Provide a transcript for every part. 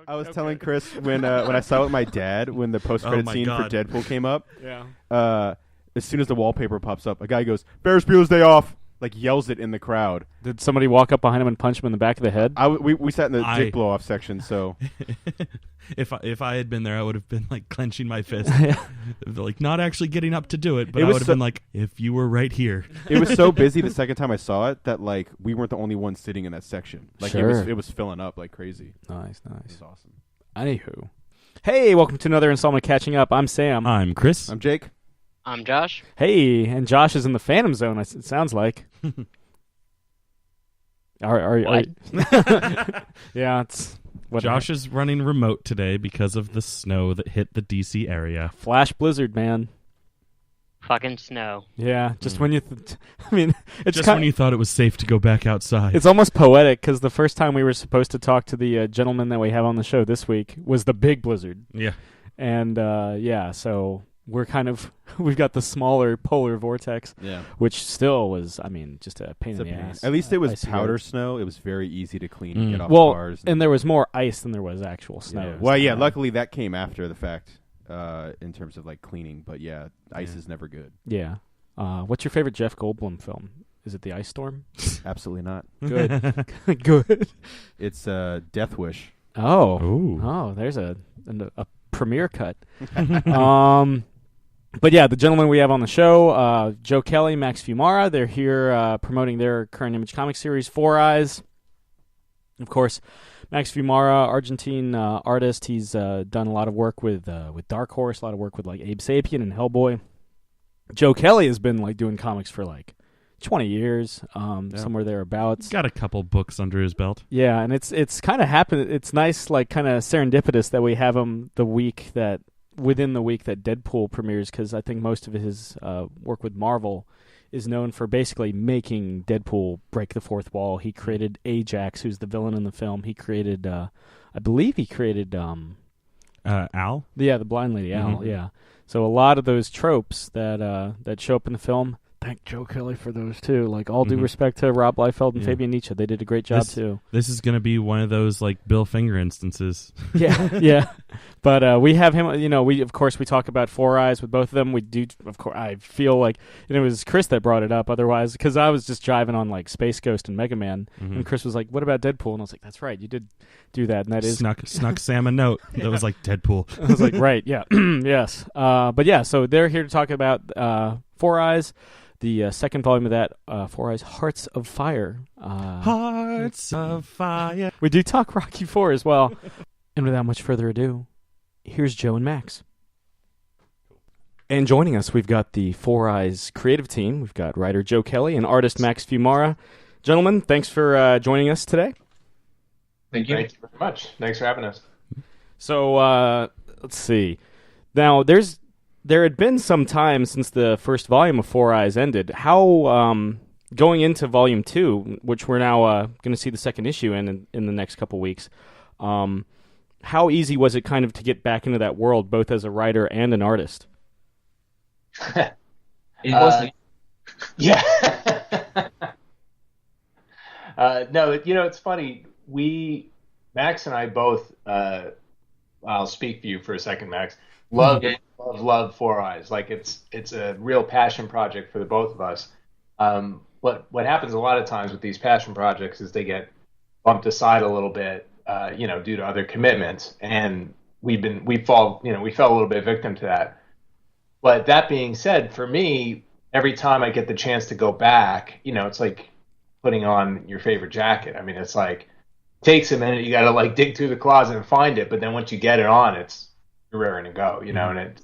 I was telling Chris when I saw it with my dad when the post-credit scene for Deadpool came up. Yeah. As soon as the wallpaper pops up, a guy goes, "Ferris Bueller's Day Off!" Like yells it in the crowd. Did somebody walk up behind him and punch him in the back of the head? We sat in the dick blow-off section, so if I had been there, I would have been like clenching my fist, like not actually getting up to do it, but I would have been like, if you were right here. It was so busy the second time I saw it that like we weren't the only ones sitting in that section. Like sure. it was filling up like crazy. Nice. It was awesome. Anywho, hey, welcome to another installment of Catching Up. I'm Sam. I'm Chris. I'm Jake. I'm Josh. Hey, and Josh is in the Phantom Zone. It sounds like. Are yeah, it's what Josh is running remote today because of the snow that hit the DC area. Flash blizzard, man. Fucking snow. Yeah, just when you I mean, it's just when you thought it was safe to go back outside. It's almost poetic because the first time we were supposed to talk to the gentleman that we have on the show this week was the big blizzard. Yeah. And so we've got the smaller polar vortex, which still was, I mean, just a pain in the ass. At least it was powder snow. It was very easy to clean and get off cars. And there was more ice than there was actual snow. Yeah. Well, yeah, luckily that came after the fact in terms of like cleaning. But yeah, ice is never good. Yeah. What's your favorite Jeff Goldblum film? Is it The Ice Storm? Absolutely not. Good. Good. It's Death Wish. Oh. Ooh. Oh, there's a premiere cut. But yeah, the gentleman we have on the show, Joe Kelly, Max Fiumara, they're here promoting their current Image comic series, Four Eyes. Of course, Max Fiumara, Argentine artist. He's done a lot of work with Dark Horse, a lot of work with like Abe Sapien and Hellboy. Joe Kelly has been like doing comics for like 20 years, somewhere thereabouts. Got a couple books under his belt. Yeah, and it's kind of happened. It's nice, like kind of serendipitous that we have him within the week that Deadpool premieres, because I think most of his work with Marvel is known for basically making Deadpool break the fourth wall. He created Ajax, who's the villain in the film. He created, I believe he created... Al? Yeah, the blind lady, Al, yeah. So a lot of those tropes that show up in the film... Thank Joe Kelly for those, too. Like, all due respect to Rob Liefeld and Fabian Nietzsche. They did a great job, too. This is going to be one of those, like, Bill Finger instances. Yeah. But we have him, we talk about Four Eyes with both of them. We do, of course, I feel like, it was Chris that brought it up otherwise, because I was just driving on, like, Space Ghost and Mega Man, and Chris was like, what about Deadpool? And I was like, that's right, you did do that, and that is... Snuck Sam a note that was like, Deadpool. I was like, right, yeah, yes. But yeah, so they're here to talk about Four Eyes. The second volume of that, Four Eyes, Hearts of Fire. Hearts of Fire. We do talk Rocky IV as well. And without much further ado, here's Joe and Max. And joining us, we've got the Four Eyes creative team. We've got writer Joe Kelly and artist Max Fiumara. Gentlemen, thanks for joining us today. Thank you very much. Thanks for having us. So, let's see. Now, there had been some time since the first volume of Four Eyes ended. How, going into Volume 2, which we're now going to see the second issue in the next couple weeks, how easy was it kind of to get back into that world, both as a writer and an artist? It wasn't. Yeah. No, it's funny. Max and I both, I'll speak for you for a second, Max, love Four Eyes. Like it's a real passion project for the both of us. What happens a lot of times with these passion projects is they get bumped aside a little bit, due to other commitments, and we fell a little bit victim to that. But that being said, for me, every time I get the chance to go back, it's like putting on your favorite jacket. I mean, it's like it takes a minute. You got to like dig through the closet and find it, but then once you get it on, you're raring to go, and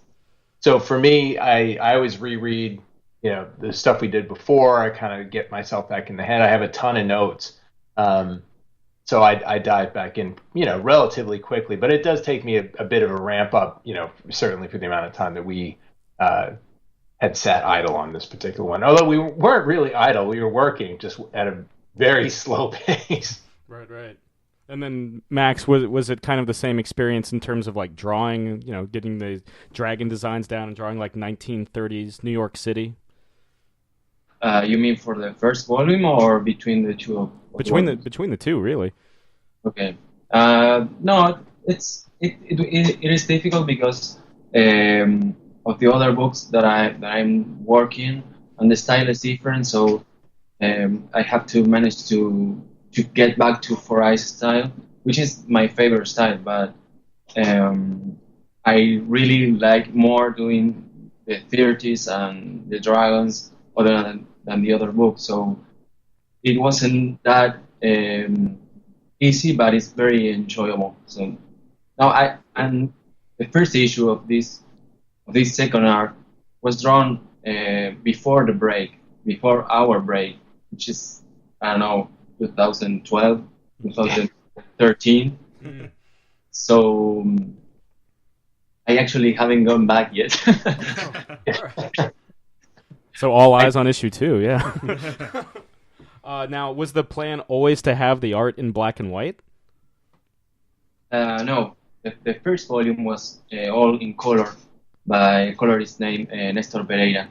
so for me, I always reread, the stuff we did before. I kind of get myself back in the head. I have a ton of notes. So I dive back in, relatively quickly, but it does take me a bit of a ramp up, certainly for the amount of time that we had sat idle on this particular one. Although we weren't really idle, we were working just at a very slow pace. Right. And then Max, was it kind of the same experience in terms of like drawing, getting the dragon designs down and drawing like 1930s New York City? You mean for the first volume or between the two? Between the two, really. Okay. No, it is difficult because of the other books that I'm working, and the style is different. So I have to manage to get back to Four Eyes style, which is my favorite style. But I really like more doing the 30s and the dragons other than the other books. So it wasn't that easy, but it's very enjoyable. So now and the first issue of this second arc was drawn before the break, before our break, which is, I don't know, 2012, 2013. So I actually haven't gone back yet. So all eyes on issue 2, yeah. Now, was the plan always to have the art in black and white? No, the first volume was all in color by a colorist named Nestor Pereira.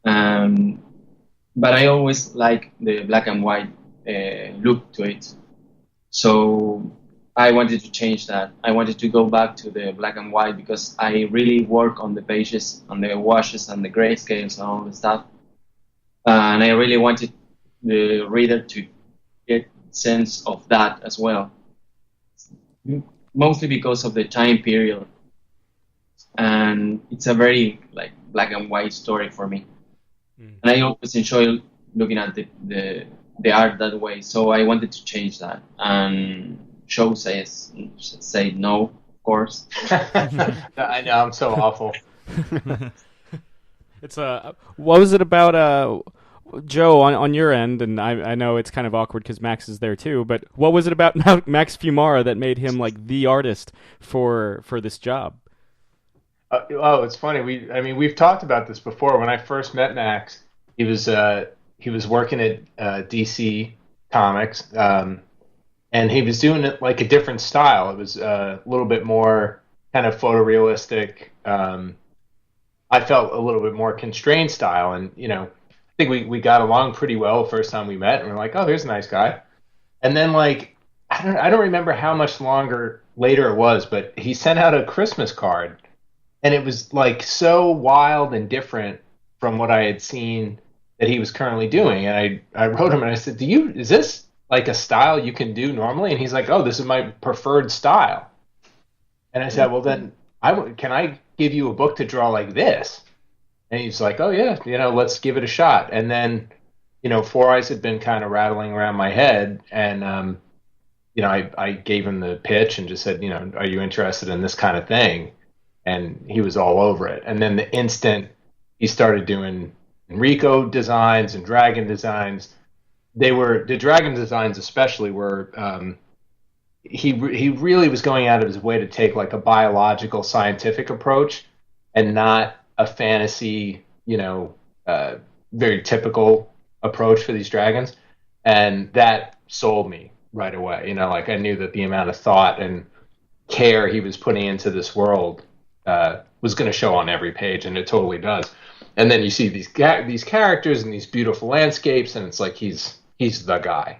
But I always like the black and white look to it. So I wanted to change that. I wanted to go back to the black and white because I really work on the pages, on the washes and the grayscales and all the stuff. And I really wanted the reader to get sense of that as well. Mostly because of the time period. And it's a very like black and white story for me. And I always enjoy looking at the art that way. So I wanted to change that. And Show said no, of course. I know, I'm so awful. It's what was it about Joe on your end? And I know it's kind of awkward because Max is there too. But what was it about Max Fiumara that made him like the artist for this job? It's funny. We've talked about this before. When I first met Max, he was working at DC Comics, and he was doing it like a different style. It was a little bit more kind of photorealistic. I felt a little bit more constrained style, and I think we got along pretty well the first time we met, and we're like, oh, here's a nice guy. And then like I don't remember how much longer later it was, but he sent out a Christmas card. And it was like so wild and different from what I had seen that he was currently doing. And I wrote him and I said, is this like a style you can do normally? And he's like, oh, this is my preferred style. And I said, well, then can I give you a book to draw like this? And he's like, oh, yeah, let's give it a shot. And then, Four Eyes had been kind of rattling around my head. And, I gave him the pitch and just said, are you interested in this kind of thing? And he was all over it. And then the instant he started doing Enrico designs and dragon designs, the dragon designs especially were, he really was going out of his way to take like a biological scientific approach and not a fantasy, very typical approach for these dragons. And that sold me right away. Like I knew that the amount of thought and care he was putting into this world was going to show on every page, and it totally does. And then you see these characters and these beautiful landscapes, and it's like he's the guy,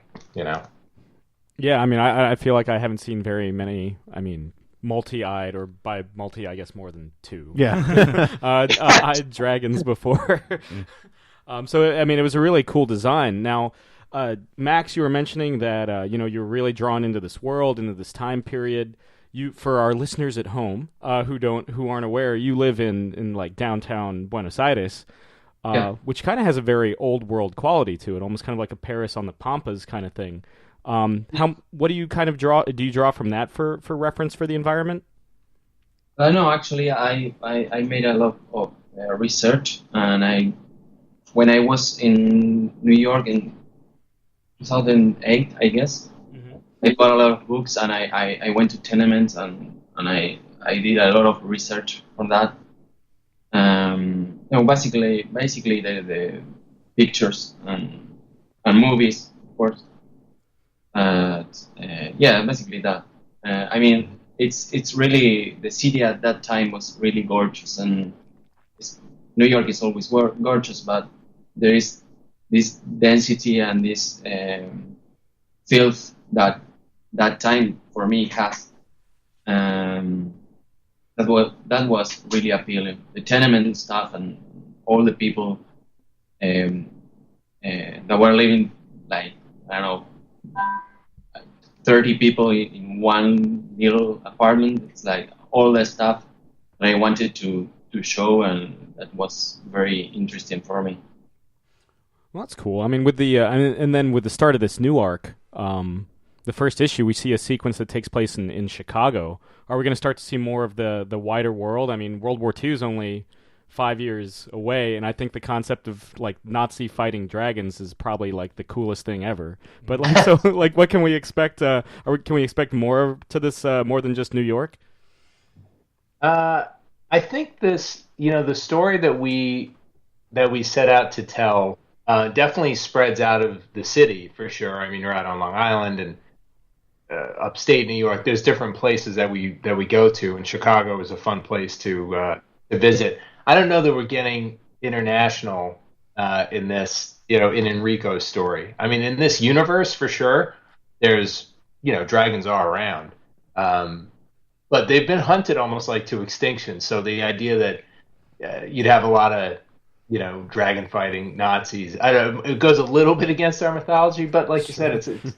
Yeah, I feel like I haven't seen very many. Multi-eyed, or by multi, I guess more than two. Yeah, eyed dragons before. So it was a really cool design. Now, Max, you were mentioning that you're really drawn into this world, into this time period. For our listeners at home who aren't aware, you live in like downtown Buenos Aires, which kind of has a very old world quality to it, almost kind of like a Paris on the Pampas kind of thing. What do you kind of draw? Do you draw from that for reference for the environment? No, actually, I made a lot of research, and when I was in New York in 2008, I guess. I bought a lot of books, and I went to tenements, and I did a lot of research on that. Basically the pictures and movies, of course. Basically that. It's really, the city at that time was really gorgeous, and New York is always gorgeous, but there is this density and this filth that time for me has. That was really appealing. The tenement stuff and all the people that were living, like, I don't know, 30 people in one little apartment. It's like all that stuff that I wanted to show, and that was very interesting for me. Well, that's cool. I mean, with the and then with the start of this new arc, the first issue, we see a sequence that takes place in Chicago. Are we going to start to see more of the wider world? I mean, World War II is only 5 years away, and I think the concept of like Nazi fighting dragons is probably like the coolest thing ever. But like, so like, what can we expect? Can we expect more to this, more than just New York? I think this, the story that we set out to tell definitely spreads out of the city for sure. I mean, we're out on Long Island and upstate New York. There's different places that we go to, and Chicago is a fun place to visit. I don't know that we're getting international in this, in Enrico's story. I mean, in this universe, for sure, there's, dragons are around. But they've been hunted almost like to extinction. So the idea that you'd have a lot of, dragon fighting Nazis, I don't know, it goes a little bit against our mythology, but like you said,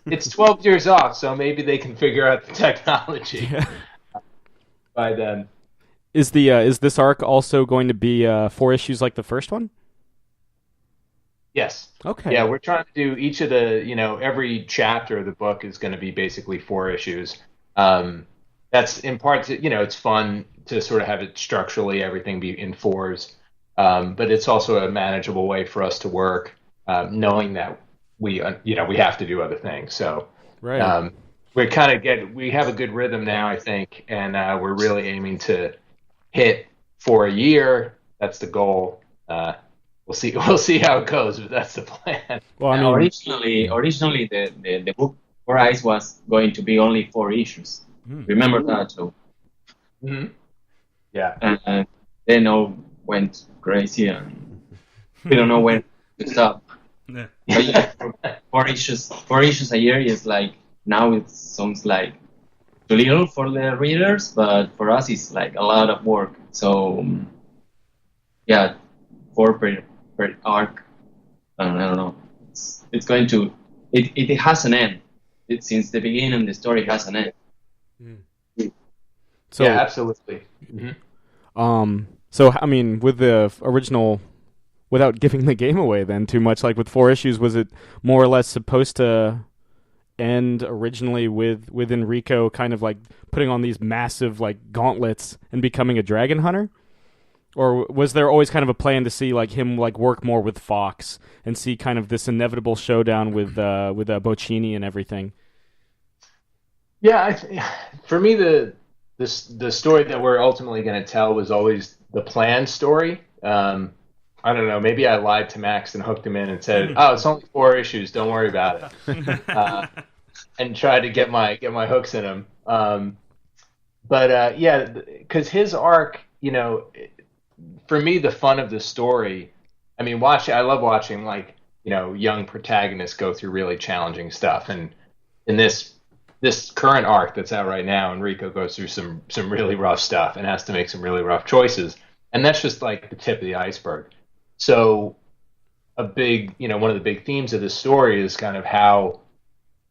it's 12 years off, so maybe they can figure out the technology by then. Is this arc also going to be 4 issues like the first one? Yes. Okay. Yeah, we're trying to do each of the, every chapter of the book is going to be basically 4 issues. That's in part to, it's fun to sort of have it structurally, everything be in 4s. But it's also a manageable way for us to work, knowing that we have to do other things. So right. we have a good rhythm now, I think, and we're really aiming to hit for a year. That's the goal. We'll see how it goes, but that's the plan. Well, I mean, originally the book for Eyes was going to be only 4 issues. Remember that? So. Mm-hmm. Yeah. And then all went crazy, and we don't know when to stop. Yeah. But yeah, 4 issues a year is like, now it sounds like too little for the readers, but for us it's like a lot of work. So yeah, 4 per arc. I don't know. It's going to it has an end. Since the beginning, the story has an end. So, yeah, absolutely. Mm-hmm. So I mean, with the original, without giving the game away then too much, like with 4 issues, was it more or less supposed to end originally with Enrico kind of like putting on these massive like gauntlets and becoming a dragon hunter? Or was there always kind of a plan to see like him like work more with Fox and see kind of this inevitable showdown with Bocchini and everything? Yeah, for me the story that we're ultimately going to tell was always the planned story. I don't know, maybe I lied to Max and hooked him in and said, "Oh, it's only 4 issues, don't worry about it," and tried to get my hooks in him. But yeah, because his arc, for me, the fun of the story, I mean, I love watching like young protagonists go through really challenging stuff, and in this current arc that's out right now, Enrico goes through some really rough stuff and has to make some really rough choices, and that's just like the tip of the iceberg. So a big, one of the big themes of this story is kind of how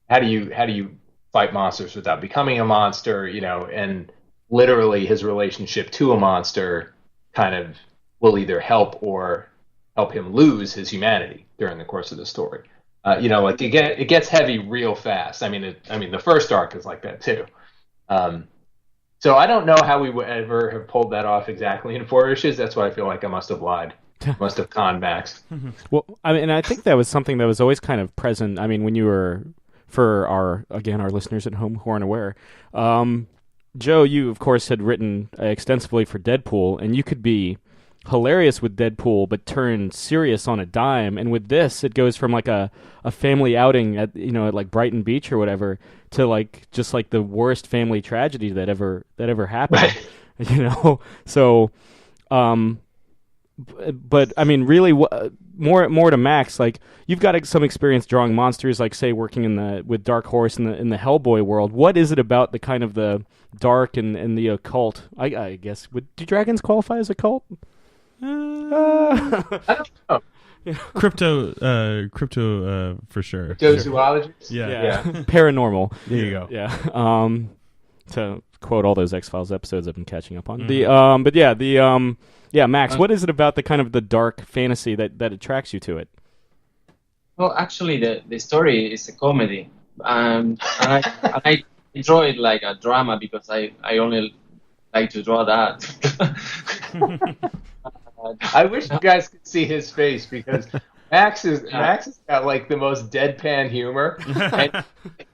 do you fight monsters without becoming a monster, and literally his relationship to a monster kind of will either help or help him lose his humanity during the course of the story. Like it gets heavy real fast. I mean, the first arc is like that too. So I don't know how we would ever have pulled that off exactly in 4 issues. That's why I feel like I must have lied. Must have conned Max. Well, I mean, I think that was something that was always kind of present. I mean, when you were, for our listeners at home who aren't aware, Joe, you of course had written extensively for Deadpool, and you could be hilarious with Deadpool, but turn serious on a dime. And with this, it goes from like a family outing at like Brighton Beach or whatever to like just like the worst family tragedy that ever happened. Right. So, But I mean, really, more to Max. Like, you've got some experience drawing monsters, like say working with Dark Horse in the Hellboy world. What is it about the kind of the dark and the occult? I guess do dragons qualify as occult? I don't know. Crypto for sure. Cryptozoologists? Yeah. Paranormal. There you go. Yeah. To quote all those X-Files episodes I've been catching up on. Max, what is it about the kind of the dark fantasy that attracts you to it? Well, actually, the story is a comedy, and I draw it like a drama because I only like to draw that. I wish you guys could see his face because Max has got like the most deadpan humor, and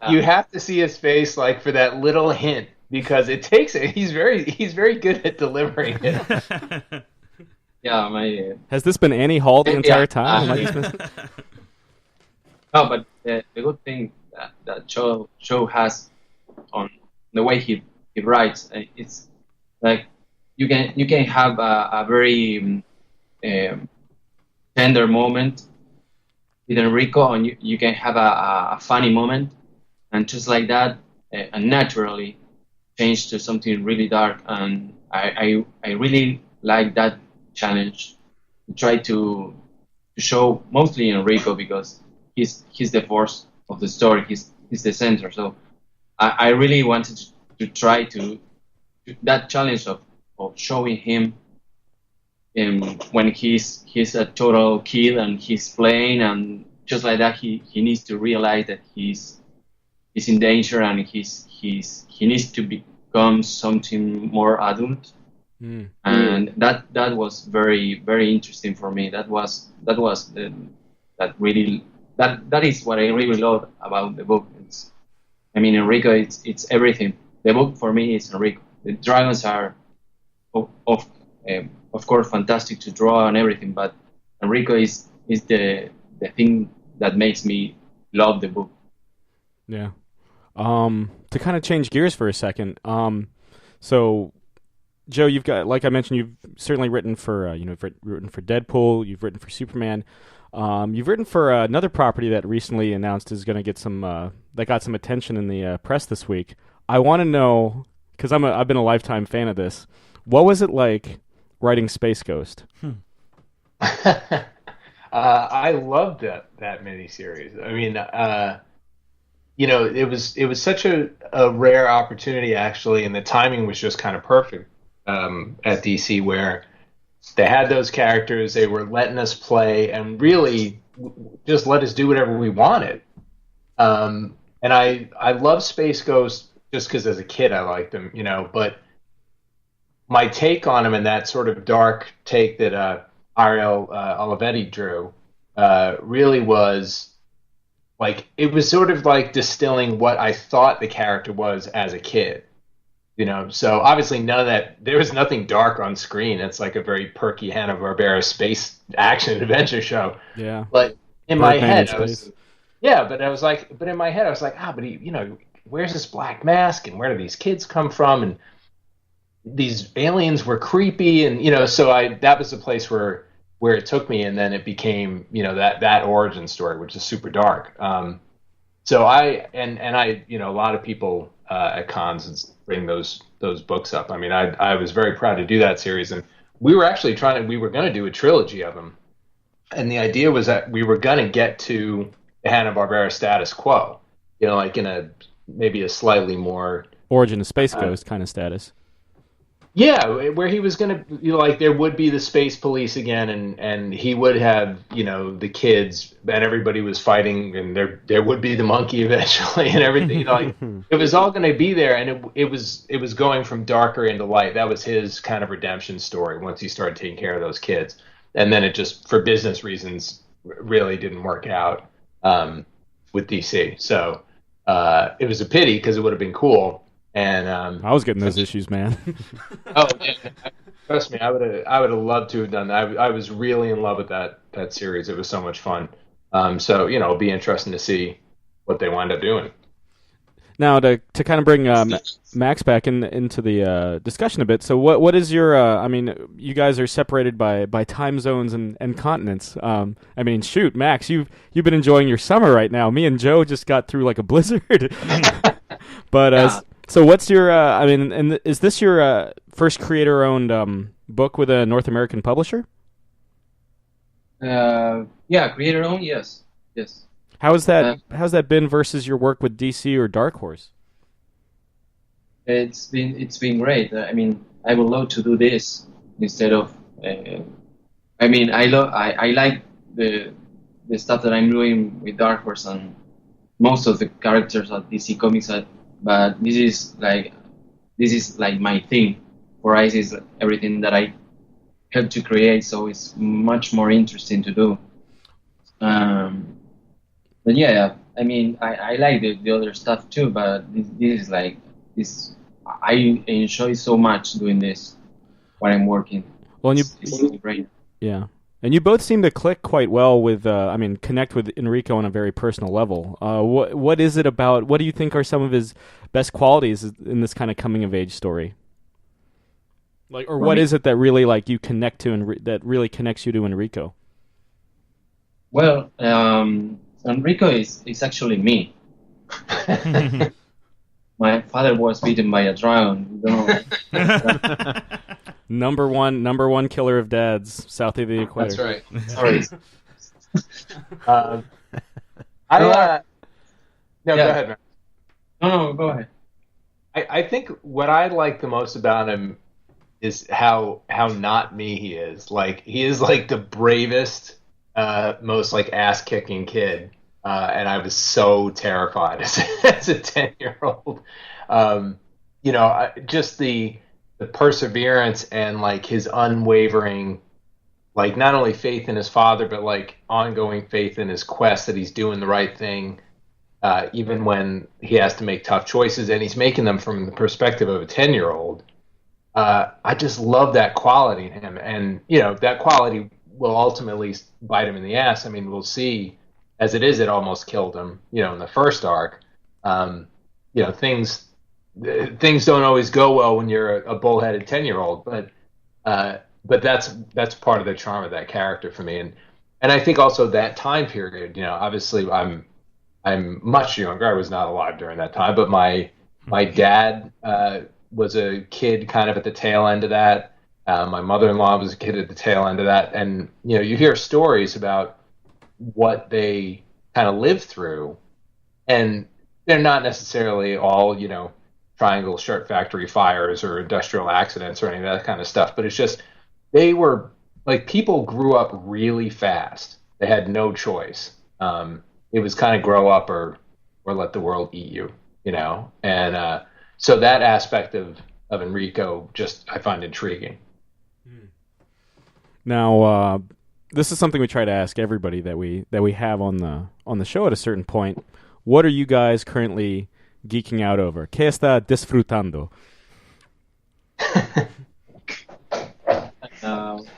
you have to see his face like for that little hint because it takes it. He's very good at delivering it. Yeah, has this been Annie Hall the entire time? No, but the good thing that show has on the way he writes, it's like you can have a very tender moment with Enrico, and you can have a funny moment, and just like that, and naturally change to something really dark. And I really like that challenge to try to show mostly Enrico because he's the force of the story. He's the center. So I really wanted to try to that challenge of showing him when he's a total kid and he's playing, and just like that he needs to realize that he's in danger and he needs to become something more adult. And that was very, very interesting for me. That is what I really love about the book. Enrico, it's everything. The book for me is Enrico. The dragons are of course fantastic to draw and everything, but Enrico is the thing that makes me love the book. Yeah. To kind of change gears for a second. So Joe, you've got, like I mentioned, you've certainly written for you've written for Deadpool, you've written for Superman, you've written for another property that recently announced is going to get some that got some attention in the press this week. I want to know, because I've been a lifetime fan of this. What was it like writing Space Ghost? I loved that miniseries. I mean, it was such a rare opportunity actually, and the timing was just kind of perfect at DC, where they had those characters, they were letting us play, and really just let us do whatever we wanted. And I love Space Ghost just because as a kid I liked him, but my take on him and that sort of dark take that Ariel Olivetti drew really was like, it was sort of like distilling what I thought the character was as a kid. So obviously none of that, there was nothing dark on screen. It's like a very perky Hanna-Barbera space action adventure show. Yeah. But in my head, I was like, but he, where's this black mask and where do these kids come from? And these aliens were creepy. And, so that was the place where it took me. And then it became, that origin story, which is super dark. So a lot of people at cons bring those books up. I mean, I was very proud to do that series, and we were actually we were going to do a trilogy of them, and the idea was that we were going to get to the Hanna-Barbera status quo, like in maybe a slightly more Origin of Space Ghost kind of status. Yeah, where he was going to, there would be the space police again, and he would have, the kids, and everybody was fighting, and there would be the monkey eventually, and everything. It was all going to be there, and it was going from darker into light. That was his kind of redemption story once he started taking care of those kids, and then it just, for business reasons, really didn't work out with DC. So it was a pity because it would have been cool. And I was getting those issues, man. Oh, yeah. Trust me, I would have loved to have done that. I was really in love with that series. It was so much fun. So it'll be interesting to see what they wind up doing. Now, to kind of bring Max back into the discussion a bit. So, what is your? I mean, you guys are separated by time zones and continents. I mean, shoot, Max, you've been enjoying your summer right now. Me and Joe just got through like a blizzard. But Yeah. so, what's your? I mean, and is this your first creator-owned book with a North American publisher? Yeah, creator own, yes. How's that been versus your work with DC or Dark Horse? It's been great. I mean, I would love to do this instead of. I mean, I like the stuff that I'm doing with Dark Horse and most of the characters at DC Comics, but this is like my thing. For Ice is everything that I helped to create, so it's much more interesting to do. But yeah, I mean, I like the other stuff too, but this is like this. I enjoy so much doing this while I'm working. Well, and It's great. yeah, and you both seem to click quite well with. I mean, connect with Enrico on a very personal level. What is it about? What do you think are some of his best qualities in this kind of coming of age story? Like, or what is it that really like you connect to and that really connects you to Enrico? Well, Enrico is actually me. My father was beaten by a dragon. You know. Number one killer of dads south of the equator. That's right. Sorry. No, go ahead, man. No, go ahead. I think what I like the most about him is how not me he is. Like, he is like the bravest, most like ass kicking kid, and I was so terrified as a 10-year-old. You know, just the perseverance and like his unwavering, like not only faith in his father, but like ongoing faith in his quest that he's doing the right thing, even when he has to make tough choices, and he's making them from the perspective of a 10-year-old. I just love that quality in him, and you know that quality will ultimately bite him in the ass. I mean, we'll see. As it is, it almost killed him. You know, in the first arc, you know, things don't always go well when you're a bullheaded 10-year-old, but that's part of the charm of that character for me, and I think also that time period. You know, obviously I'm much younger. I was not alive during that time, but my dad was a kid kind of at the tail end of that. My mother-in-law was a kid at the tail end of that, and you know, you hear stories about what they kind of lived through, and they're not necessarily all, you know, Triangle Shirt Factory fires or industrial accidents or any of that kind of stuff, but it's just they were like, people grew up really fast. They had no choice. It was kind of grow up or let the world eat you, you know, and so that aspect of Enrico just I find intriguing. Now, this is something we try to ask everybody that we have on the show at a certain point. What are you guys currently geeking out over? ¿Qué está disfrutando?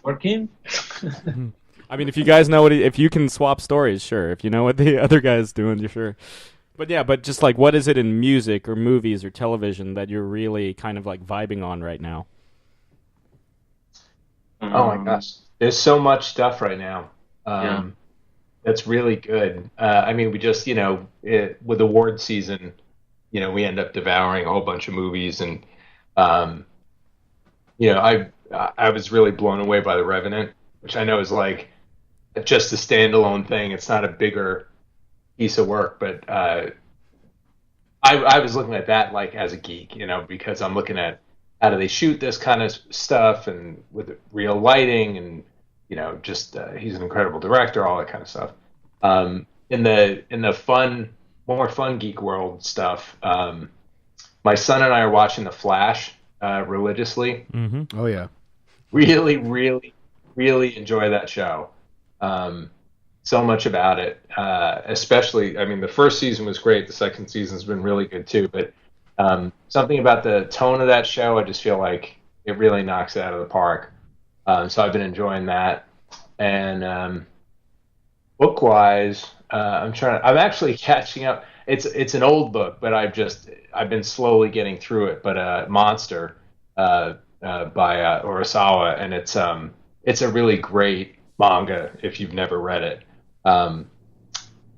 Working. I mean, if you guys know if you can swap stories, sure. If you know what the other guy's doing, you're sure. But yeah, but just like, what is it in music or movies or television that you're really kind of like vibing on right now? Oh my gosh, there's so much stuff right now. That's really good. I mean, we just, you know, with award season, you know, we end up devouring a whole bunch of movies, and you know, I was really blown away by The Revenant, which I know is like just a standalone thing. It's not a bigger piece of work, but I was looking at that like as a geek, you know, because I'm looking at how do they shoot this kind of stuff and with real lighting, and you know, just he's an incredible director, all that kind of stuff. In the more fun geek world stuff, my son and I are watching The Flash religiously. Mm-hmm. Oh yeah, really, really, really enjoy that show. So much about it, especially, I mean, the first season was great. The second season's been really good too, but something about the tone of that show, I just feel like it really knocks it out of the park. So I've been enjoying that. And book-wise, I'm actually catching up. it's an old book, but I've been slowly getting through it. But Monster by Urasawa, and it's a really great manga if you've never read it.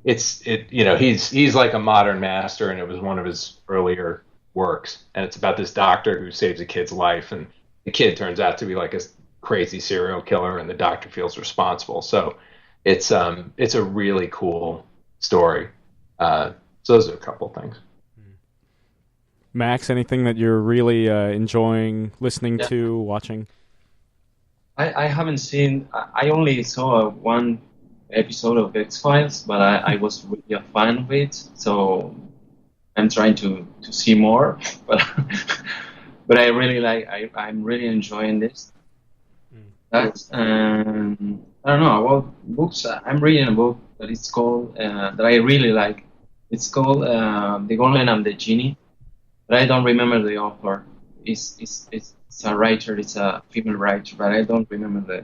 He's like a modern master, and it was one of his earlier works, and it's about this doctor who saves a kid's life, and the kid turns out to be like a crazy serial killer, and the doctor feels responsible. So it's a really cool story. So those are a couple things. Max, anything that you're really enjoying listening to, watching? I haven't seen. I only saw one episode of X-Files, but I was really a fan of it. So I'm trying to see more. But but I really I'm really enjoying this. That's I don't know about books. I'm reading a book that is called that I really like. It's called The Golem and the Genie, but I don't remember the author. It's a writer. It's a female writer, but I don't remember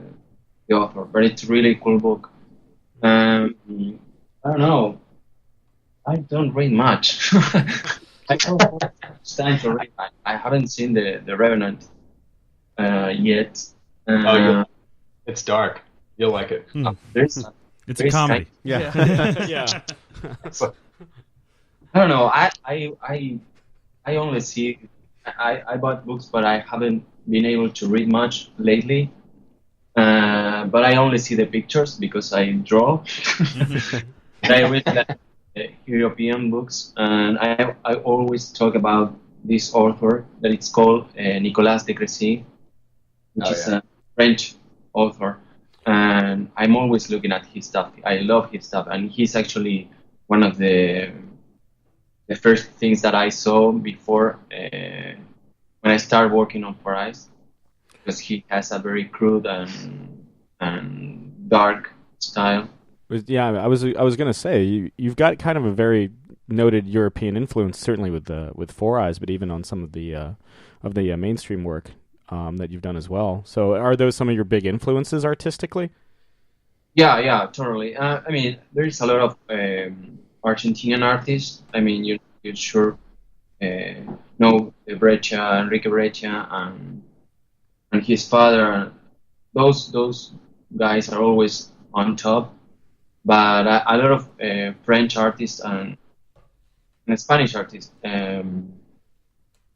the author. But it's a really cool book. I don't know. I don't read much. I don't have time to read. I haven't seen the Revenant yet. It's dark. You'll like it. It's a comedy. Yeah. I don't know. I only see. I bought books, but I haven't been able to read much lately. But I only see the pictures because I draw. I read European books, and I always talk about this author that it's called Nicolas de Crécy, which is a French author, and I'm always looking at his stuff. I love his stuff, and he's actually one of the first things that I saw before when I started working on For Eyes, because he has a very crude and dark style. Yeah, I was gonna say you've got kind of a very noted European influence, certainly with Four Eyes, but even on some of the mainstream work that you've done as well. So, are those some of your big influences artistically? Yeah, totally. I mean, there's a lot of Argentinian artists. I mean, you sure know Enrique Breccia, and his father. Those guys are always on top. But a lot of French artists and Spanish artists. When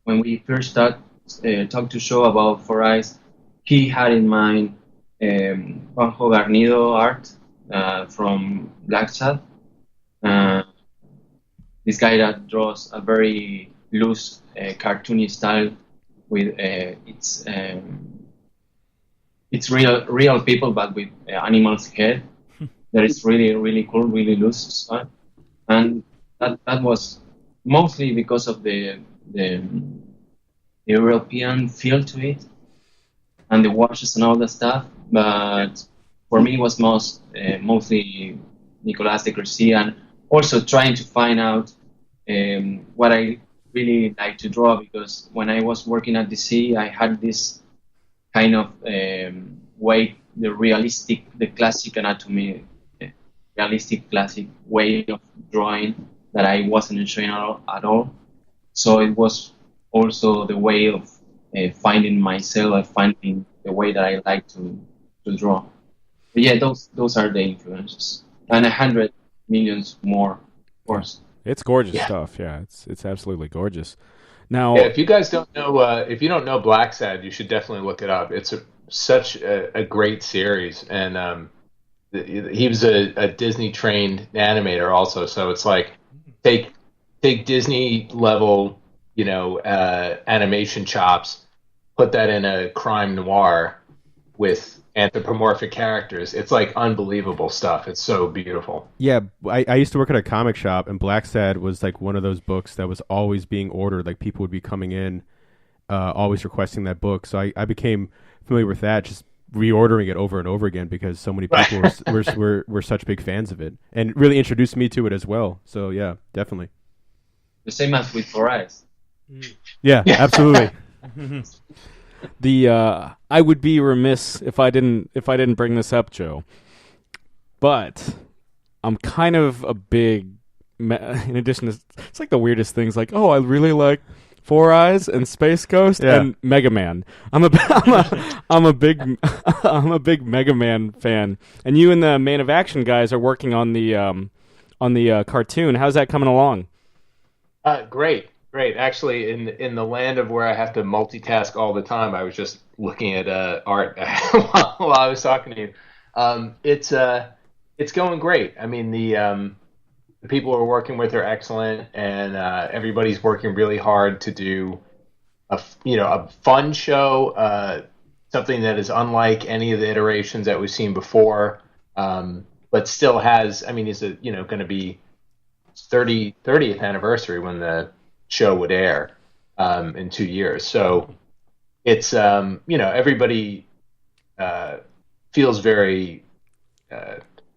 we first talked to show about Four Eyes, he had in mind Juanjo Garnido art from Black Sad. This guy that draws a very loose, cartoony style with it's real people, but with animals' head. That is really, really cool, really loose style, and that was mostly because of the European feel to it, and the washes and all that stuff. But for me, it was mostly Nicolas de Crécy, and also trying to find out what I really like to draw, because when I was working at DC, I had this kind of way, the classic anatomy, realistic classic way of drawing that I wasn't enjoying at all. So it was also the way of finding myself, finding the way that I like to draw. But yeah, those are the influences, and 100 million more, of course. It's gorgeous stuff. Yeah, it's absolutely gorgeous. Now, if you guys don't know, if you don't know Black Sad, you should definitely look it up. It's such a great series, and he was a Disney trained animator also. So it's like take Disney level, animation chops, put that in a crime noir with anthropomorphic characters. It's like unbelievable stuff. It's so beautiful. Yeah, I used to work at a comic shop, and Black Sad was like one of those books that was always being ordered. Like people would be coming in, always requesting that book. So I became familiar with that, just reordering it over and over again because so many people were such big fans of it, and really introduced me to it as well. So yeah, definitely. The same as with Four Eyes. Yeah, absolutely. I would be remiss if I didn't bring this up, Joe. But I'm kind of a big in addition to, it's like the weirdest things. Like, oh, I really like Four Eyes and Space Ghost and Mega Man. I'm a big Mega Man fan. And you and the Man of Action guys are working on the cartoon. How's that coming along? Great. Actually, in the land of where I have to multitask all the time, I was just looking at art while I was talking to you. It's going great. I mean, the people we're working with are excellent, and everybody's working really hard to do a fun show, something that is unlike any of the iterations that we've seen before, but still has. I mean, is going to be 30th anniversary when the show would air in 2 years. So it's everybody feels very.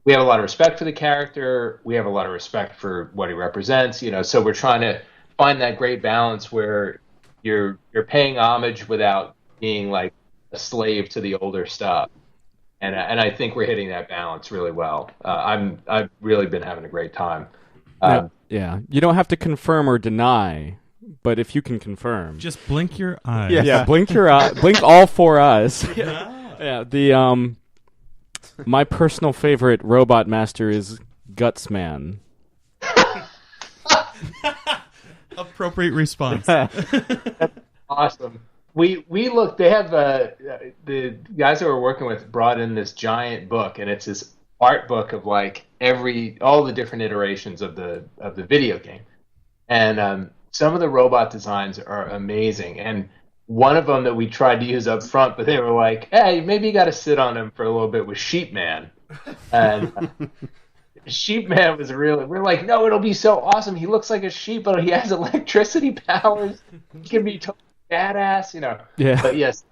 We have a lot of respect for the character. We have a lot of respect for what he represents. So we're trying to find that great balance where you're paying homage without being like a slave to the older stuff. And I think we're hitting that balance really well. I've really been having a great time. Yeah, you don't have to confirm or deny, but if you can confirm, just blink your eyes. Yeah, blink your eye, blink all four eyes. Yeah, the my personal favorite robot master is Gutsman. Appropriate response. Awesome. We look. They have the guys that we're working with brought in this giant book, and it's this art book of like all the different iterations of the video game, and some of the robot designs are amazing. And one of them that we tried to use up front, but they were like, "Hey, maybe you got to sit on him for a little bit," was Sheepman, and Sheepman was really. We're like, "No, it'll be so awesome. He looks like a sheep, but he has electricity powers. He can be totally badass," Yeah. But yes.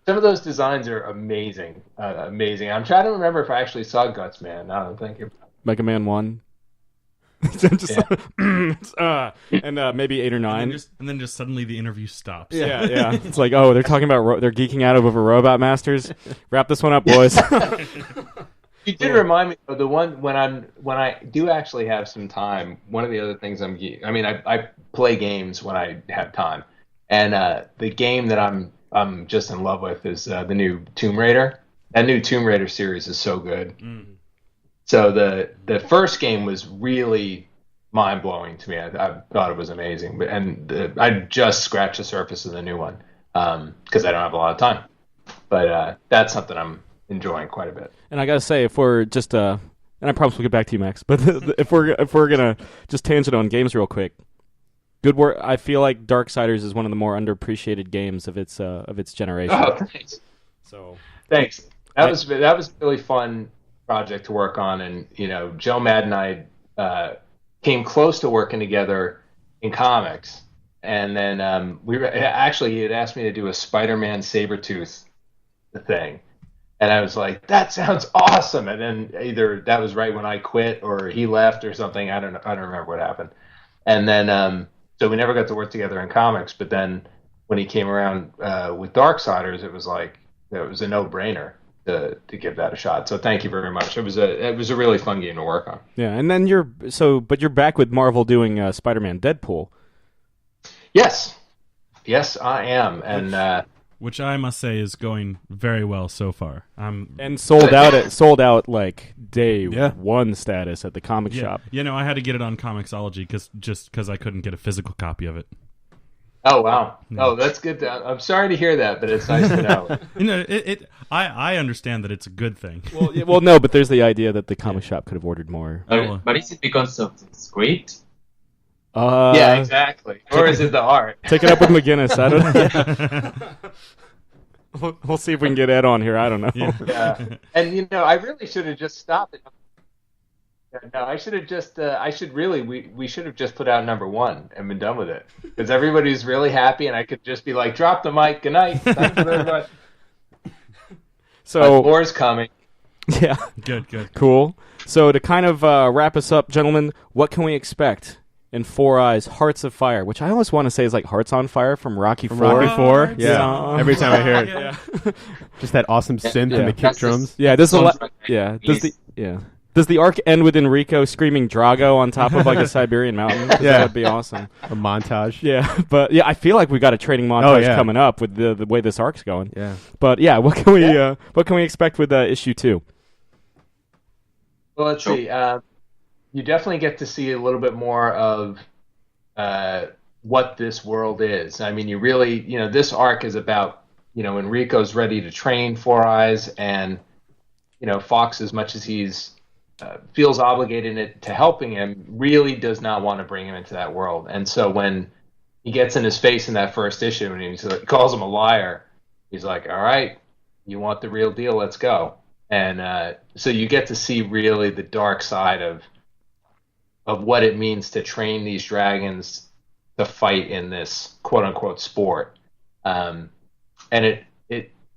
Some of those designs are amazing, amazing. I'm trying to remember if I actually saw Gutsman. Now I'm thinking. Mega Man 1. And maybe 8 or 9. And then just suddenly the interview stops. Yeah. It's like, oh, they're talking about they're geeking out over Robot Masters. Wrap this one up, boys. You did remind me of the one when I do actually have some time. One of the other things I play games when I have time, and the game that I'm just in love with is the new Tomb Raider. That new Tomb Raider series is so good. Mm. So the first game was really mind blowing to me. I thought it was amazing, I just scratched the surface of the new one because I don't have a lot of time. But that's something I'm enjoying quite a bit. And I gotta say, if we're just and I promise we'll get back to you, Max. But if we're gonna just tangent on games real quick. Good work. I feel like Darksiders is one of the more underappreciated games of its generation. Oh, thanks. Thanks. That was a really fun project to work on, and Joe Mad and I came close to working together in comics, and then he had asked me to do a Spider-Man Sabretooth thing, and I was like, that sounds awesome. And then either that was right when I quit, or he left, or something. I don't remember what happened, and then. So we never got to work together in comics, but then when he came around with Darksiders, it was a no-brainer to give that a shot. So thank you very much. It was a really fun game to work on. Yeah, and then you're back with Marvel doing Spider-Man Deadpool. Yes, I am, and which I must say is going very well so far. And sold out like day one status at the comic shop. I had to get it on Comixology because I couldn't get a physical copy of it. Oh wow! Yeah. Oh, that's good. I'm sorry to hear that, but it's nice to know. I understand that it's a good thing. Well, no, but there's the idea that the comic shop could have ordered more. But is it because of the script? Yeah, exactly. Or is it the art? Take it up with McGinnis. I don't know. We'll see if we can get Ed on here. I don't know. Yeah. And I really should have just stopped it. No, I should have just. We should have just put out number 1 and been done with it, because everybody's really happy, and I could just be like, drop the mic. Good night. Thank you very much. So war's coming. Yeah. Good. Cool. So to kind of wrap us up, gentlemen, what can we expect in Four Eyes, Hearts of Fire, which I always want to say is like Hearts on Fire from Rocky IV. Rocky IV, yeah. Every time I hear it, just that awesome synth and the kick drums. Yeah, this is Does the arc end with Enrico screaming Drago on top of like a Siberian mountain? That would be awesome. A montage. Yeah, but I feel like we got a training montage coming up with the way this arc's going. Yeah. But what can we expect with issue 2? Well, let's see. You definitely get to see a little bit more of what this world is. I mean, you really, this arc is about, Enrico's ready to train Four Eyes, and, Fox, as much as he's feels obligated to helping him, really does not want to bring him into that world. And so when he gets in his face in that first issue and he calls him a liar, he's like, all right, you want the real deal, let's go. And so you get to see really the dark side of what it means to train these dragons to fight in this quote-unquote sport. And it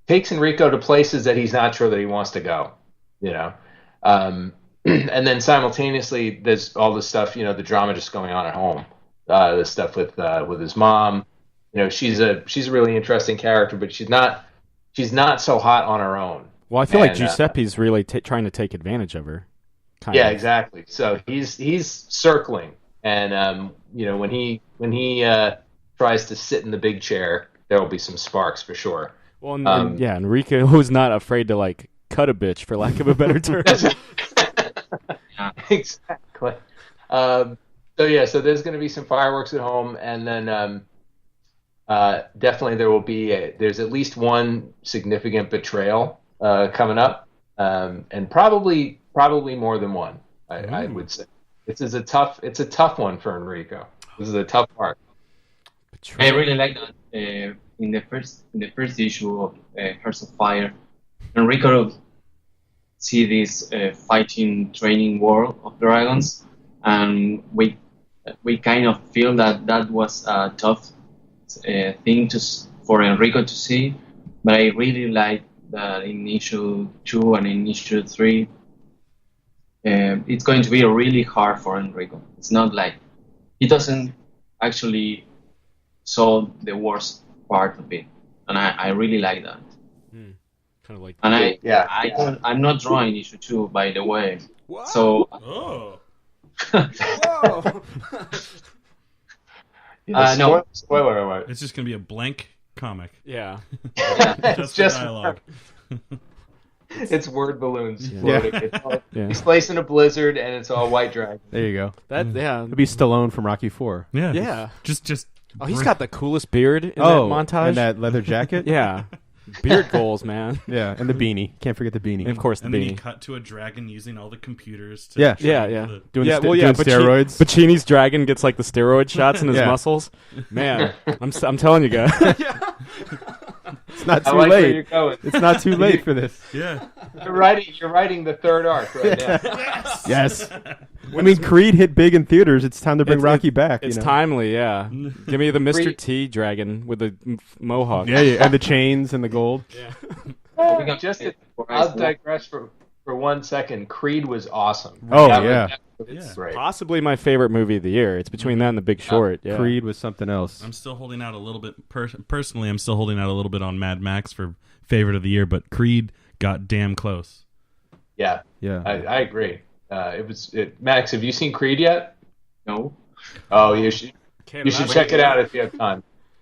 takes Enrico to places that he's not sure that he wants to go, and then simultaneously, there's all this stuff, the drama just going on at home. The stuff with his mom. She's a really interesting character, but she's not so hot on her own. Well, I feel like Giuseppe's really trying to take advantage of her. Yeah, exactly. So he's circling, and when he tries to sit in the big chair, there will be some sparks for sure. Well, Enrico was not afraid to like cut a bitch, for lack of a better term. Exactly. So there's going to be some fireworks at home, and then definitely there's at least one significant betrayal coming up, and probably more than one. I would say it's a tough one for Enrico. This is a tough part. I really like that in the first issue of Hearts of Fire, Enrico see this fighting training world of dragons, and we kind of feel that was a tough thing for Enrico to see, but I really like that in issue 2 and in issue 3 it's going to be really hard for Enrico. It's not like he doesn't actually saw the worst part of it, and I really like that. Kind of like, and I'm not drawing issue 2, by the way. What? So. Oh. Whoa. No. Spoiler alert. It's just gonna be a blank comic. Yeah. Just the dialogue. It's word balloons Yeah. floating. He's placed in a blizzard, and it's all white dragon. There you go. It'd be Stallone from Rocky 4. Yeah. Yeah. Just. Oh, he's got the coolest beard in that montage. And that leather jacket. Yeah. Beard goals, man. Yeah, and the beanie. Can't forget the beanie. And of course, the and then beanie. you cut to a dragon using all the computers to Yeah. Doing steroids. Pacini's dragon gets like the steroid shots in his muscles. Man, I'm telling you guys. It's not too Where late. you're going. It's not too late for this. Yeah. You're writing the third arc right now. Yes. I mean, Creed hit big in theaters. It's time to bring Rocky back. It's timely, yeah. Give me the Mr. T dragon with the mohawk. Yeah, and the chains and the gold. Yeah. I'll digress for 1 second. Creed was awesome. Oh, That yeah. was great. Possibly my favorite movie of the year. It's between that and The Big Short. Yeah. Creed was something else. I'm still holding out a little bit. Personally, I'm still holding out a little bit on Mad Max for favorite of the year, but Creed got damn close. Yeah, I agree. Max, have you seen Creed yet? No. Oh, you should check it out if you have time.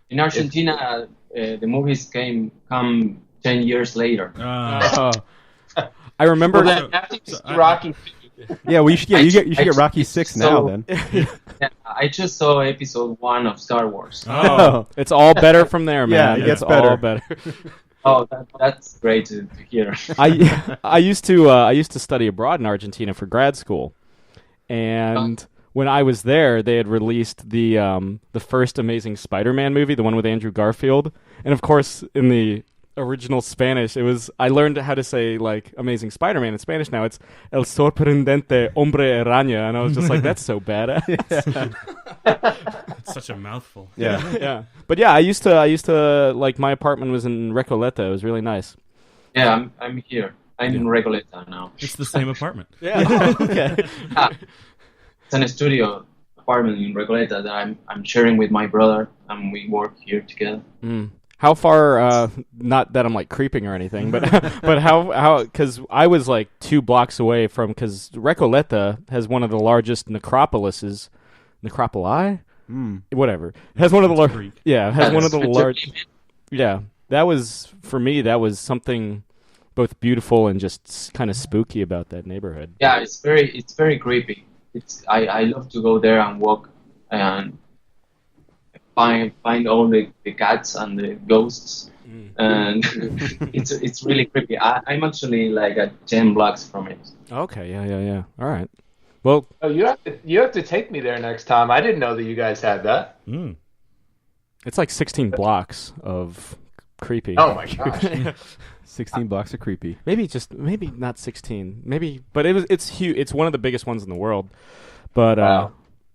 In Argentina, the movies come 10 years later. I remember. Well, then, after you see Rocky. Yeah, well, you should get Rocky 6 now then. I just saw episode 1 of Star Wars. Oh, it's all better from there, man. Yeah, it gets It's better. all better. Oh, that's great to hear. I used to study abroad in Argentina for grad school, and when I was there, they had released the first Amazing Spider-Man movie, the one with Andrew Garfield, and of course in the original Spanish, I learned how to say like Amazing Spider-Man in Spanish now. It's El Sorprendente Hombre Araña, and I was just like, that's so badass. It's such a mouthful. Yeah. Yeah. But yeah, I used to like, my apartment was in Recoleta. It was really nice. Yeah, I'm here. I'm in Recoleta now. It's the same apartment. Yeah. Okay. It's an studio apartment in Recoleta that I'm sharing with my brother, and we work here together. How far? Not that I'm like creeping or anything, but but how? Because I was like 2 blocks away from because Recoleta has one of the largest necropoli. Whatever. Has one of the large. Yeah, has one of the large. Yeah, that was for me. That was something both beautiful and just kind of spooky about that neighborhood. Yeah, it's very creepy. I love to go there and walk and find all the cats and the ghosts, and it's really creepy. I'm actually like at 10 blocks from it. Okay, yeah. All right. Well, you have to take me there next time. I didn't know that you guys had that. It's like 16 blocks of creepy. Oh my gosh. 16 blocks of creepy. Maybe not 16. Maybe, but it's huge. It's one of the biggest ones in the world. But wow.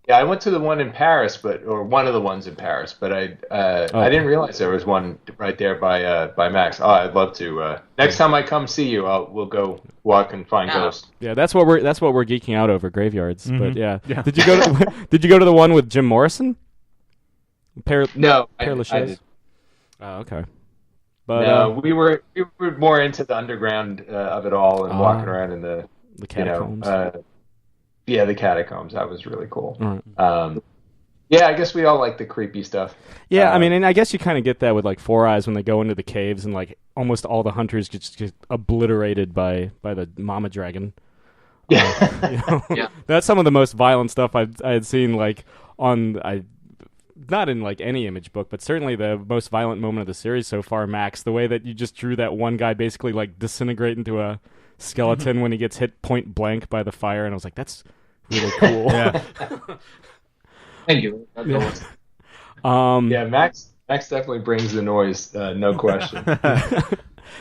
Yeah, I went to the one in Paris, or one of the ones in Paris, but I didn't realize there was one right there by Max. Oh, I'd love to. Next time I come see you, we'll go walk and find ghosts. Yeah, that's what we're geeking out over, graveyards. But yeah. Did you go to the one with Jim Morrison? No, I Lachaise? didn't. Oh, okay. But no, we were more into the underground of it all and walking around in the catacombs. The catacombs. That was really cool. Right. Yeah, I guess we all like the creepy stuff. Yeah, I mean, and I guess you kind of get that with like Four Eyes when they go into the caves and like almost all the hunters get obliterated by the mama dragon. Yeah, Yeah. That's some of the most violent stuff I had seen like not in like any Image book, but certainly the most violent moment of the series so far, Max. The way that you just drew that one guy basically like disintegrate into a skeleton when he gets hit point blank by the fire, and I was like, that's really cool. Yeah. Thank you. Yeah, Max definitely brings the noise, no question.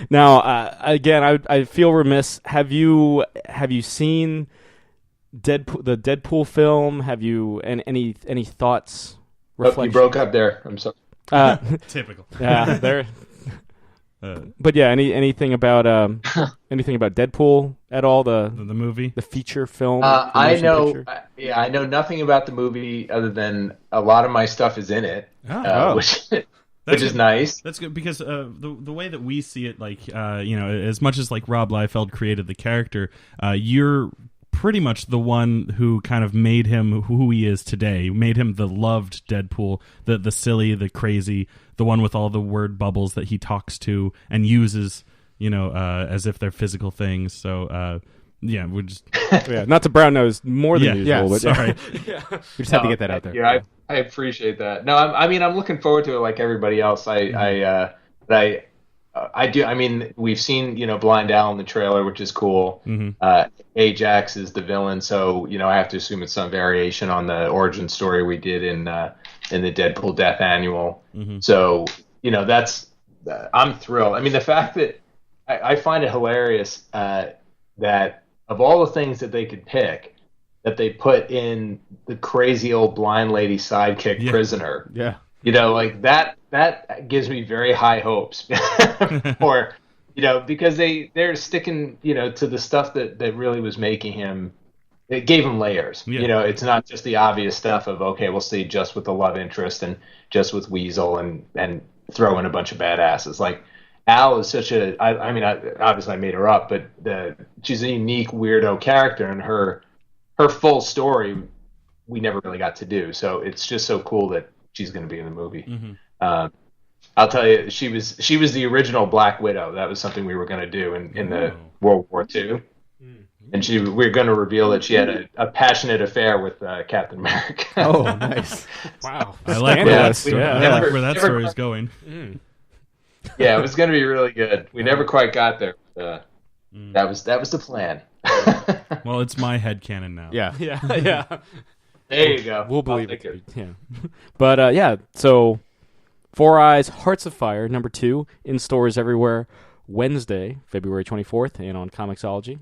Now, again, I feel remiss. Have you seen Deadpool, the Deadpool film? Have you any thoughts? You broke up there. I'm sorry. Typical. Yeah, there. But yeah, anything about Deadpool at all? The movie, the feature film. I know. I know nothing about the movie other than a lot of my stuff is in it, which is nice. That's good because the way that we see it, like as much as like Rob Liefeld created the character, you're pretty much the one who kind of made him who he is today, made him the loved Deadpool, the silly, the crazy, the one with all the word bubbles that he talks to and uses, as if they're physical things. So, we're just... not to brown nose more than usual. Yeah, but sorry. We just had to get that out there. Yeah, I appreciate that. No, I'm looking forward to it like everybody else. I do. I mean, we've seen, Blind Owl in the trailer, which is cool. Mm-hmm. Ajax is the villain, so I have to assume it's some variation on the origin story we did in the Deadpool Death Annual. Mm-hmm. So that's I'm thrilled. I mean, the fact that I find it hilarious that of all the things that they could pick, that they put in the crazy old blind lady sidekick prisoner. Yeah. Like that gives me very high hopes for, because they're sticking, to the stuff that really was making him, it gave him layers. Yeah. It's not just the obvious stuff of, okay, we'll see just with the love interest and just with Weasel and throw in a bunch of badasses. Like Al is such obviously I made her up, but she's a unique weirdo character, and her full story we never really got to do. So it's just so cool that she's going to be in the movie. Mm-hmm. I'll tell you, she was the original Black Widow. That was something we were going to do in the World War II. And we were going to reveal that she had a passionate affair with Captain America. Oh, nice! Wow, I like where that story is going. Yeah, it was going to be really good. We never quite got there. That was the plan. Well, it's my headcanon now. Yeah. There you go. We'll believe it. Yeah. But so Four Eyes, Hearts of Fire, #2, in stores everywhere, Wednesday, February 24th, and on Comixology.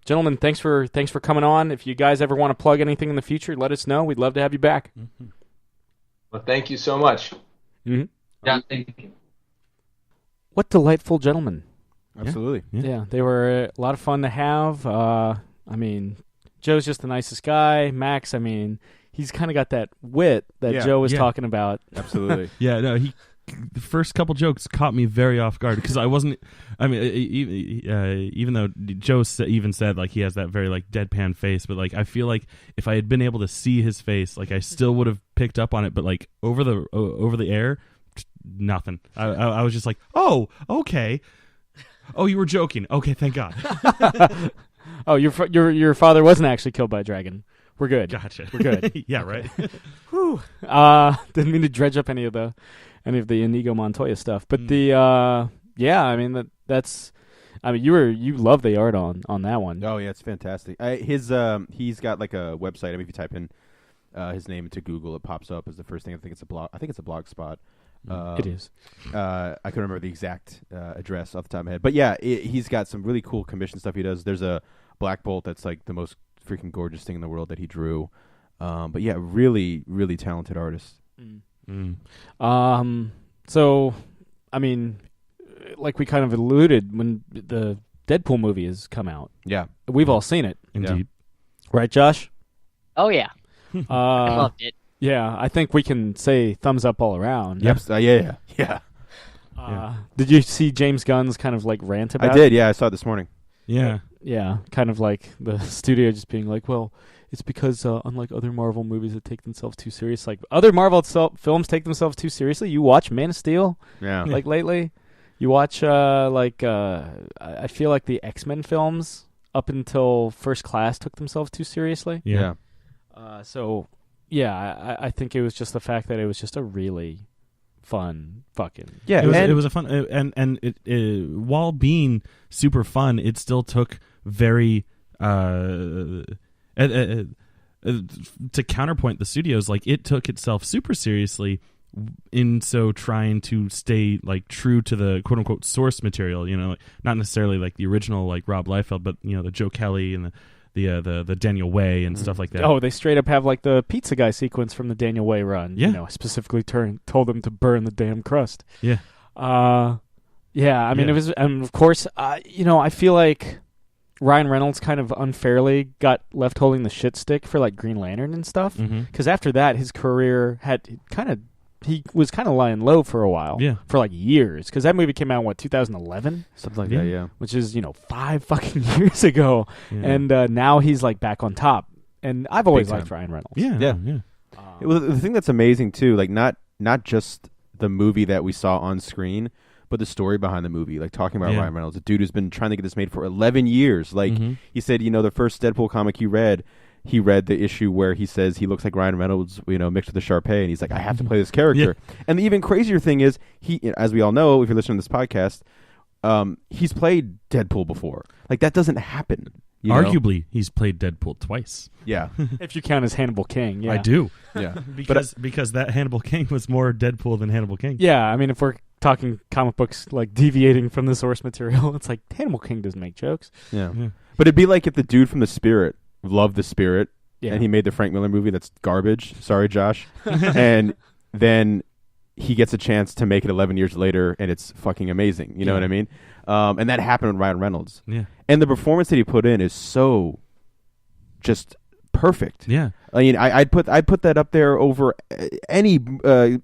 Gentlemen, thanks for coming on. If you guys ever want to plug anything in the future, let us know. We'd love to have you back. Mm-hmm. Well, thank you so much. Mm-hmm. Yeah, thank you. What delightful gentlemen. Absolutely. Yeah, they were a lot of fun to have. Joe's just the nicest guy. Max, he's kind of got that wit that Joe was talking about. Absolutely. Yeah, no, the first couple jokes caught me very off guard because I wasn't. I mean, even though Joe even said like he has that very like deadpan face, but like I feel like if I had been able to see his face, like I still would have picked up on it. But like over the air, nothing. I was just like, oh, okay. Oh, you were joking. Okay, thank God. Oh, your father wasn't actually killed by a dragon. We're good. Gotcha. We're good. Yeah, right. Whew. Didn't mean to dredge up any of the Inigo Montoya stuff, but yeah, I mean that's. I mean, you love the art on that one. Oh yeah, it's fantastic. He's got like a website. I mean, if you type in his name into Google, it pops up as the first thing. I think it's a blog. I think it's a blog spot. It is. I couldn't remember the exact address off the top of my head, but yeah, he's got some really cool commission stuff he does. There's a Black Bolt that's like the most freaking gorgeous thing in the world that he drew. But yeah, really, really talented artist. So, I mean, like we kind of alluded when the Deadpool movie has come out. Yeah, we've all seen it. Indeed. Right, Josh? Oh yeah, I loved it. Yeah, I think we can say thumbs up all around. Yep. Yeah. Did you see James Gunn's kind of like rant about it? I did. Yeah, I saw it this morning. Yeah. Yeah, kind of like the studio just being like, well, it's because unlike other Marvel movies that take themselves too serious, like other Marvel films take themselves too seriously. You watch Man of Steel, like lately. You watch I feel like the X-Men films up until First Class took themselves too seriously. Yeah. So yeah, I think it was just the fact that it was just a really fun fucking it was a fun and it while being super fun, it still took very to counterpoint the studios, like it took itself super seriously in so trying to stay like true to the quote unquote source material, you know, like, not necessarily like the original like Rob Liefeld, but you know the Joe Kelly and the Daniel Way and stuff like that. Oh, they straight up have like the pizza guy sequence from the Daniel Way run. Yeah. You know, specifically told them to burn the damn crust. Yeah. Yeah, I mean, it was, and of course, you know, I feel like Ryan Reynolds kind of unfairly got left holding the shit stick for like Green Lantern and stuff. Because after that, his career he was kind of lying low for a while. Yeah. For like years. Because that movie came out in, 2011? Something like that, yeah. Which is, 5 fucking years ago. Yeah. And now he's like back on top. And I've always Big liked time. Ryan Reynolds. Yeah. Well, the thing that's amazing too, like not just the movie that we saw on screen, but the story behind the movie. Like talking about Ryan Reynolds, a dude who's been trying to get this made for 11 years. Like he said, the first Deadpool comic he read the issue where he says he looks like Ryan Reynolds, mixed with a Shar-Pei, and he's like, I have to play this character. And the even crazier thing is, he, as we all know, if you're listening to this podcast, he's played Deadpool before. Like that doesn't happen. Arguably, he's played Deadpool twice. Yeah. If you count as Hannibal King, yeah. I do. Yeah. because that Hannibal King was more Deadpool than Hannibal King. Yeah, I mean, if we're talking comic books like deviating from the source material, it's like Hannibal King doesn't make jokes. Yeah. But it'd be like if the dude from The Spirit loved The Spirit, yeah. and he made the Frank Miller movie that's garbage. Sorry, Josh. And then he gets a chance to make it 11 years later, and it's fucking amazing. You know what I mean? And that happened with Ryan Reynolds. Yeah. And the performance that he put in is so just perfect. Yeah. I mean, I'd put that up there over any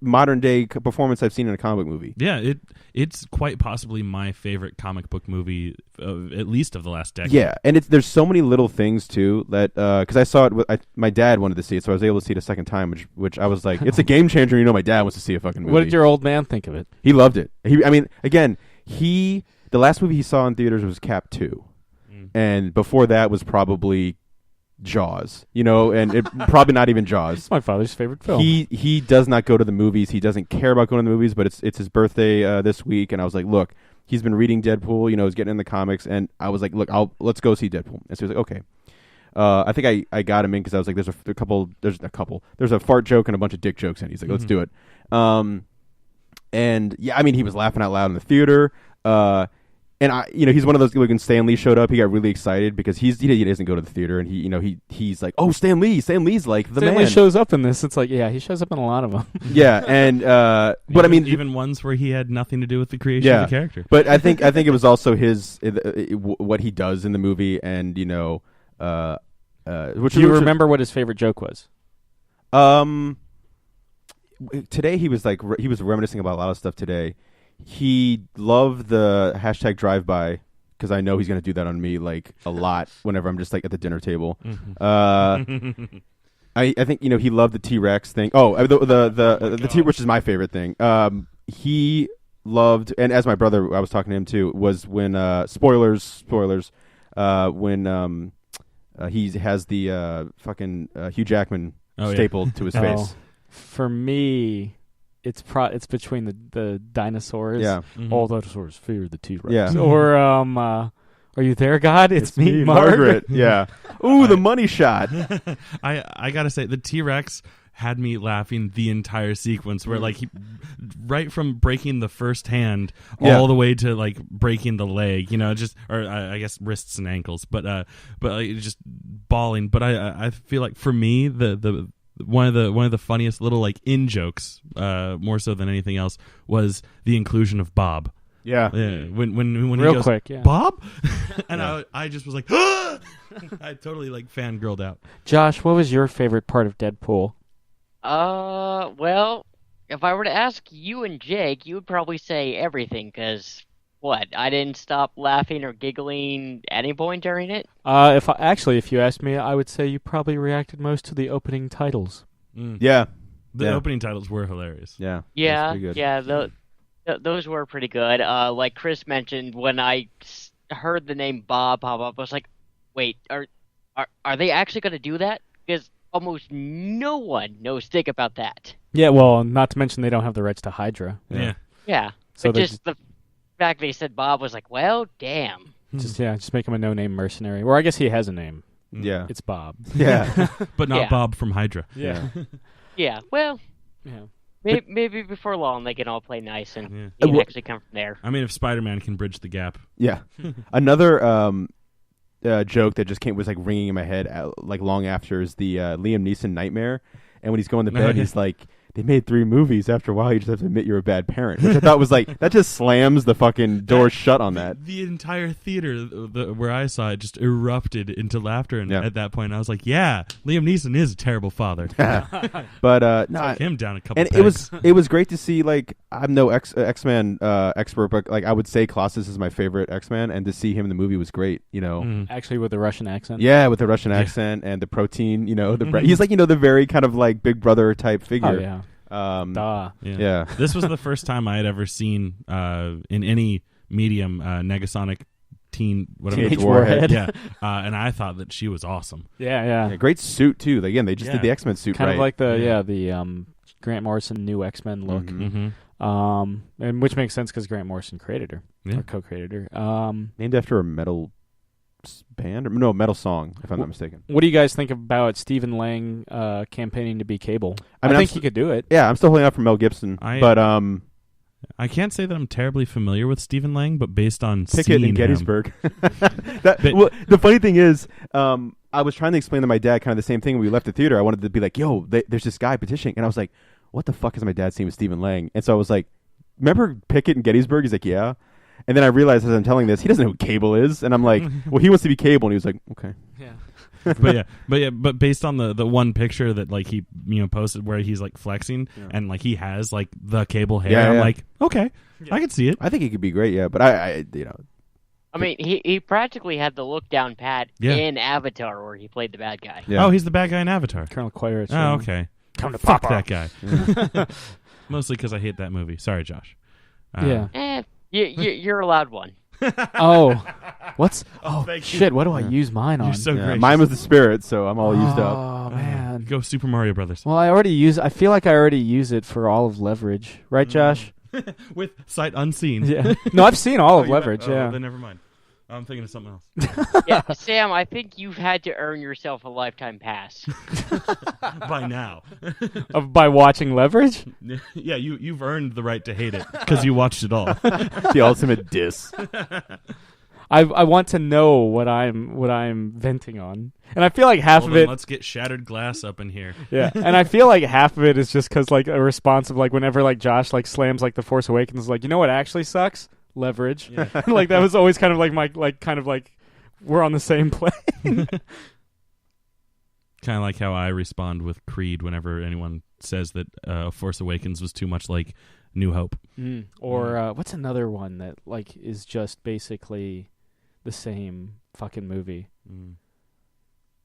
modern day performance I've seen in a comic book movie. Yeah, it's quite possibly my favorite comic book movie, at least of the last decade. Yeah, and there's so many little things too that because I saw it, my dad wanted to see it, so I was able to see it a second time, which I was like, it's a game changer. My dad wants to see a fucking movie. What did your old man think of it? He loved it. The last movie he saw in theaters was Cap 2, and before that was probably Jaws, and it probably not even Jaws. It's my father's favorite film. He does not go to the movies. He doesn't care about going to the movies, but it's his birthday this week, and I was like, look, he's been reading Deadpool, he's getting in the comics, and I was like, look, let's go see Deadpool. And so he was like, okay. I think I got him in because I was like, there's a fart joke and a bunch of dick jokes in. He's like, let's do it. And yeah, I mean, he was laughing out loud in the theater. And he's one of those. When Stan Lee showed up, he got really excited because he doesn't go to the theater, and he's like, oh, Stan Lee's like the man. Stan Lee shows up in this. It's like, yeah, he shows up in a lot of them. Yeah, and but I mean, even ones where he had nothing to do with the creation of the character. But I think it was also his what he does in the movie, and do you remember what his favorite joke was? today he was like he was reminiscing about a lot of stuff today. He loved the hashtag drive-by because I know he's going to do that on me like a lot whenever I'm just like at the dinner table. I think he loved the T-Rex thing. Oh, the T, which is my favorite thing. He loved, and as my brother, I was talking to him too, was when spoilers when he has the fucking Hugh Jackman stapled to his face. For me, it's between the dinosaurs. Yeah, all dinosaurs fear the T-Rex. Yeah, or are you there, God? It's me, Margaret. Yeah. Ooh, the money shot. I gotta say, the T-Rex had me laughing the entire sequence, where like right from breaking the first hand all the way to like breaking the leg, I guess wrists and ankles, but like, just bawling. But I feel like for me the one of the funniest little like in jokes, more so than anything else, was the inclusion of Bob. Yeah. When real he goes, quick, Bob, and I just was like, I totally like fangirled out. Josh, what was your favorite part of Deadpool? Well, if I were to ask you and Jake, you would probably say everything, because I didn't stop laughing or giggling at any point during it? If you asked me, I would say you probably reacted most to the opening titles. Yeah. The opening titles were hilarious. Yeah. Yeah, those were pretty good. Like Chris mentioned, when I heard the name Bob pop up, I was like, wait, are they actually going to do that? Because almost no one knows dick about that. Yeah, well, not to mention they don't have the rights to Hydra. Yeah. So but just the fact they said Bob was like, well, damn. Just make him a no-name mercenary. Or I guess he has a name. Yeah. It's Bob. Yeah. But not Bob from Hydra. Yeah. Yeah, well, maybe before long they can all play nice and he can actually come from there. I mean, if Spider-Man can bridge the gap. Yeah. Another joke that just was like ringing in my head like long after is the Liam Neeson nightmare. And when he's going to bed, he's like, they made 3 movies. After a while, you just have to admit you're a bad parent. Which I thought was like, that just slams the fucking door shut on that. The entire theater where I saw it just erupted into laughter. And at that point, I was like, yeah, Liam Neeson is a terrible father. But no, him down a couple and pegs. it was great to see, like, I'm no X-Men expert, but like I would say Colossus is my favorite X-Men, and to see him in the movie was great, Actually with the Russian accent? Yeah, with the Russian accent and the protein, he's like, the very kind of like big brother type figure. Oh, yeah. Yeah. This was the first time I had ever seen in any medium Negasonic Teenage Warhead. Yeah, and I thought that she was awesome. Yeah. Great suit too. Again, they just did the X-Men suit kind right. of like the Grant Morrison new X-Men look. And which makes sense because Grant Morrison created her or co-created her. Named after a metal band, metal song, if I'm not mistaken. What do you guys think about Stephen Lang campaigning to be Cable? I think he could do it. Yeah, I'm still holding out for Mel Gibson, but I can't say that I'm terribly familiar with Stephen Lang, but based on Pickett in Gettysburg. The funny thing is, I was trying to explain to my dad kind of the same thing when we left the theater. I wanted to be like, yo, there's this guy petitioning, and I was like, what the fuck is my dad seeing with Stephen Lang? And so I was like, remember Pickett in Gettysburg? He's like, yeah. And then I realized as I'm telling this, he doesn't know who Cable is, and I'm like, well, he wants to be Cable, and he was like, okay. Yeah. but based on the one picture that like he posted where he's like flexing and like he has like the Cable hair, I'm like, okay, I can see it. I think he could be great, but I mean, he practically had the look down pat in Avatar where he played the bad guy. Yeah. Oh, he's the bad guy in Avatar. Colonel Quirrell. Oh, okay. Come to fuck Papa. that guy. Mostly because I hate that movie. Sorry, Josh. You're allowed one. Oh, what's? Thank shit! you. What do I use mine on? You're so gracious. Mine was the Spirit, so I'm all used up. Oh man, go Super Mario Brothers. Well, I feel like I already use it for all of Leverage, right, Josh? With sight unseen. Yeah. No, I've seen all of Leverage. Yeah. Then never mind. I'm thinking of something else. Yeah, Sam, I think you've had to earn yourself a lifetime pass. By now. By watching Leverage? Yeah, you've earned the right to hate it because you watched it all. The ultimate diss. I want to know what I'm venting on, and I feel like half of it. Let's get shattered glass up in here. Yeah, and I feel like half of it is just because like a response of like whenever like Josh like slams like the Force Awakens, like, you know what actually sucks? Leverage. Yeah. Like that was always kind of like my we're on the same plane. Kind of like how I respond with Creed whenever anyone says that Force Awakens was too much like New Hope. Or what's another one that like is just basically the same fucking movie?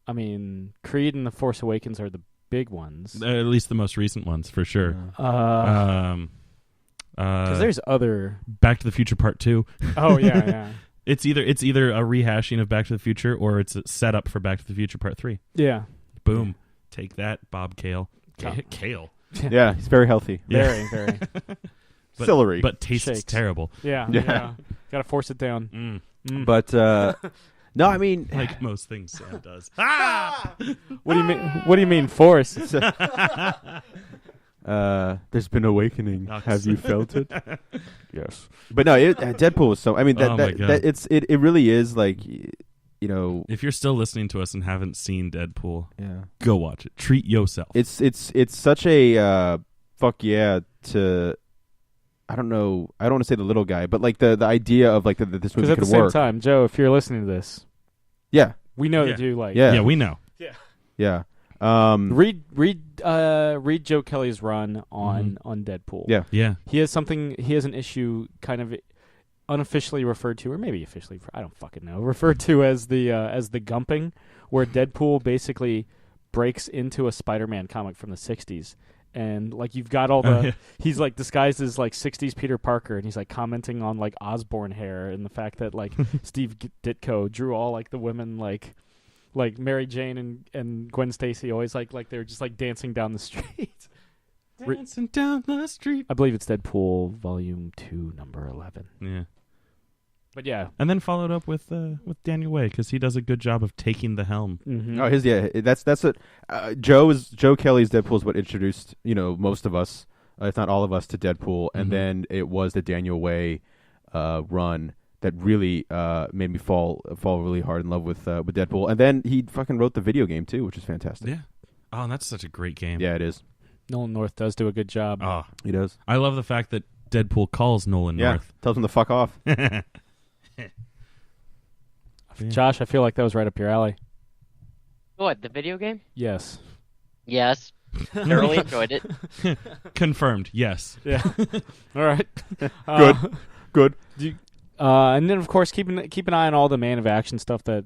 I mean, Creed and The Force Awakens are the big ones. At least the most recent ones, for sure. Because there's other Back to the Future Part 2. Oh yeah. It's either a rehashing of Back to the Future or it's a setup for Back to the Future Part 3. Yeah. Boom. Take that, Bob Kale. Kale. Yeah, he's very healthy. Very, very. Celery. But tastes Shakes. terrible. Yeah. Gotta force it down. But no, I mean, Like most things Sam does. What do you mean? What do you mean force? there's been awakening. Nice. Have you felt it? Yes. But no, Deadpool was so. I mean, Oh my God. it really is like, you know. If you're still listening to us and haven't seen Deadpool, Yeah. go watch it. Treat yourself. It's such a fuck yeah to. I don't know. I don't want to say the little guy, but like the idea of like that this movie Because at could the same work. time, Joe, if you're listening to this, Yeah. we know Yeah. that you like. Yeah. Yeah, we know. Yeah. Read Joe Kelly's run on Deadpool. Yeah. Yeah. He has an issue kind of unofficially referred to, or maybe officially, I don't fucking know, referred to as the gumping, where Deadpool basically breaks into a Spider-Man comic from the 60s. And like you've got all the he's like disguised as like 60s Peter Parker, and he's like commenting on like Osborne hair and the fact that like Steve Ditko drew all like the women like Mary Jane and Gwen Stacy always like they're just like dancing down the street. Dancing down the street. I believe it's Deadpool Volume 2, number 11. Yeah. But yeah. And then followed up with Daniel Way, because he does a good job of taking the helm. Mm-hmm. Oh, that's what Joe Kelly's Deadpool is what introduced most of us, if not all of us, to Deadpool, and then it was the Daniel Way run that really made me fall really hard in love with Deadpool, and then he fucking wrote the video game too, which is fantastic. Yeah. Oh, and that's such a great game. Yeah, it is. Nolan North does do a good job. Oh, He does. I love the fact that Deadpool calls Nolan North. Tells him to fuck off. Josh, I feel like that was right up your alley. What, the video game? Yes. Yes. Thoroughly enjoyed it. Confirmed. Yes. Yeah. All right. Good. And then, of course, keep an eye on all the Man of Action stuff that,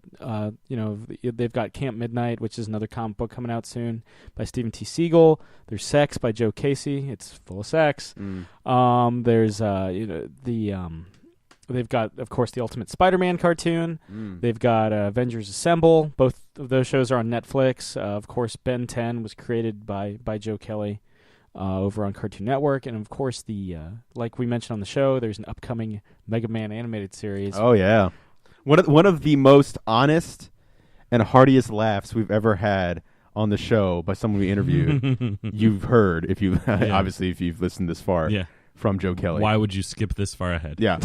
they've got Camp Midnight, which is another comic book coming out soon by Stephen T. Siegel. There's Sex by Joe Casey. It's full of sex. There's, they've got, of course, the Ultimate Spider-Man cartoon. They've got Avengers Assemble. Both of those shows are on Netflix. Of course, Ben 10 was created by Joe Kelly. Over on Cartoon Network, and of course like we mentioned on the show, there's an upcoming Mega Man animated series. Oh yeah, one of the most honest and heartiest laughs we've ever had on the show by someone we interviewed. You've heard obviously if you've listened this far. Yeah. From Joe Kelly. Why would you skip this far ahead? Yeah.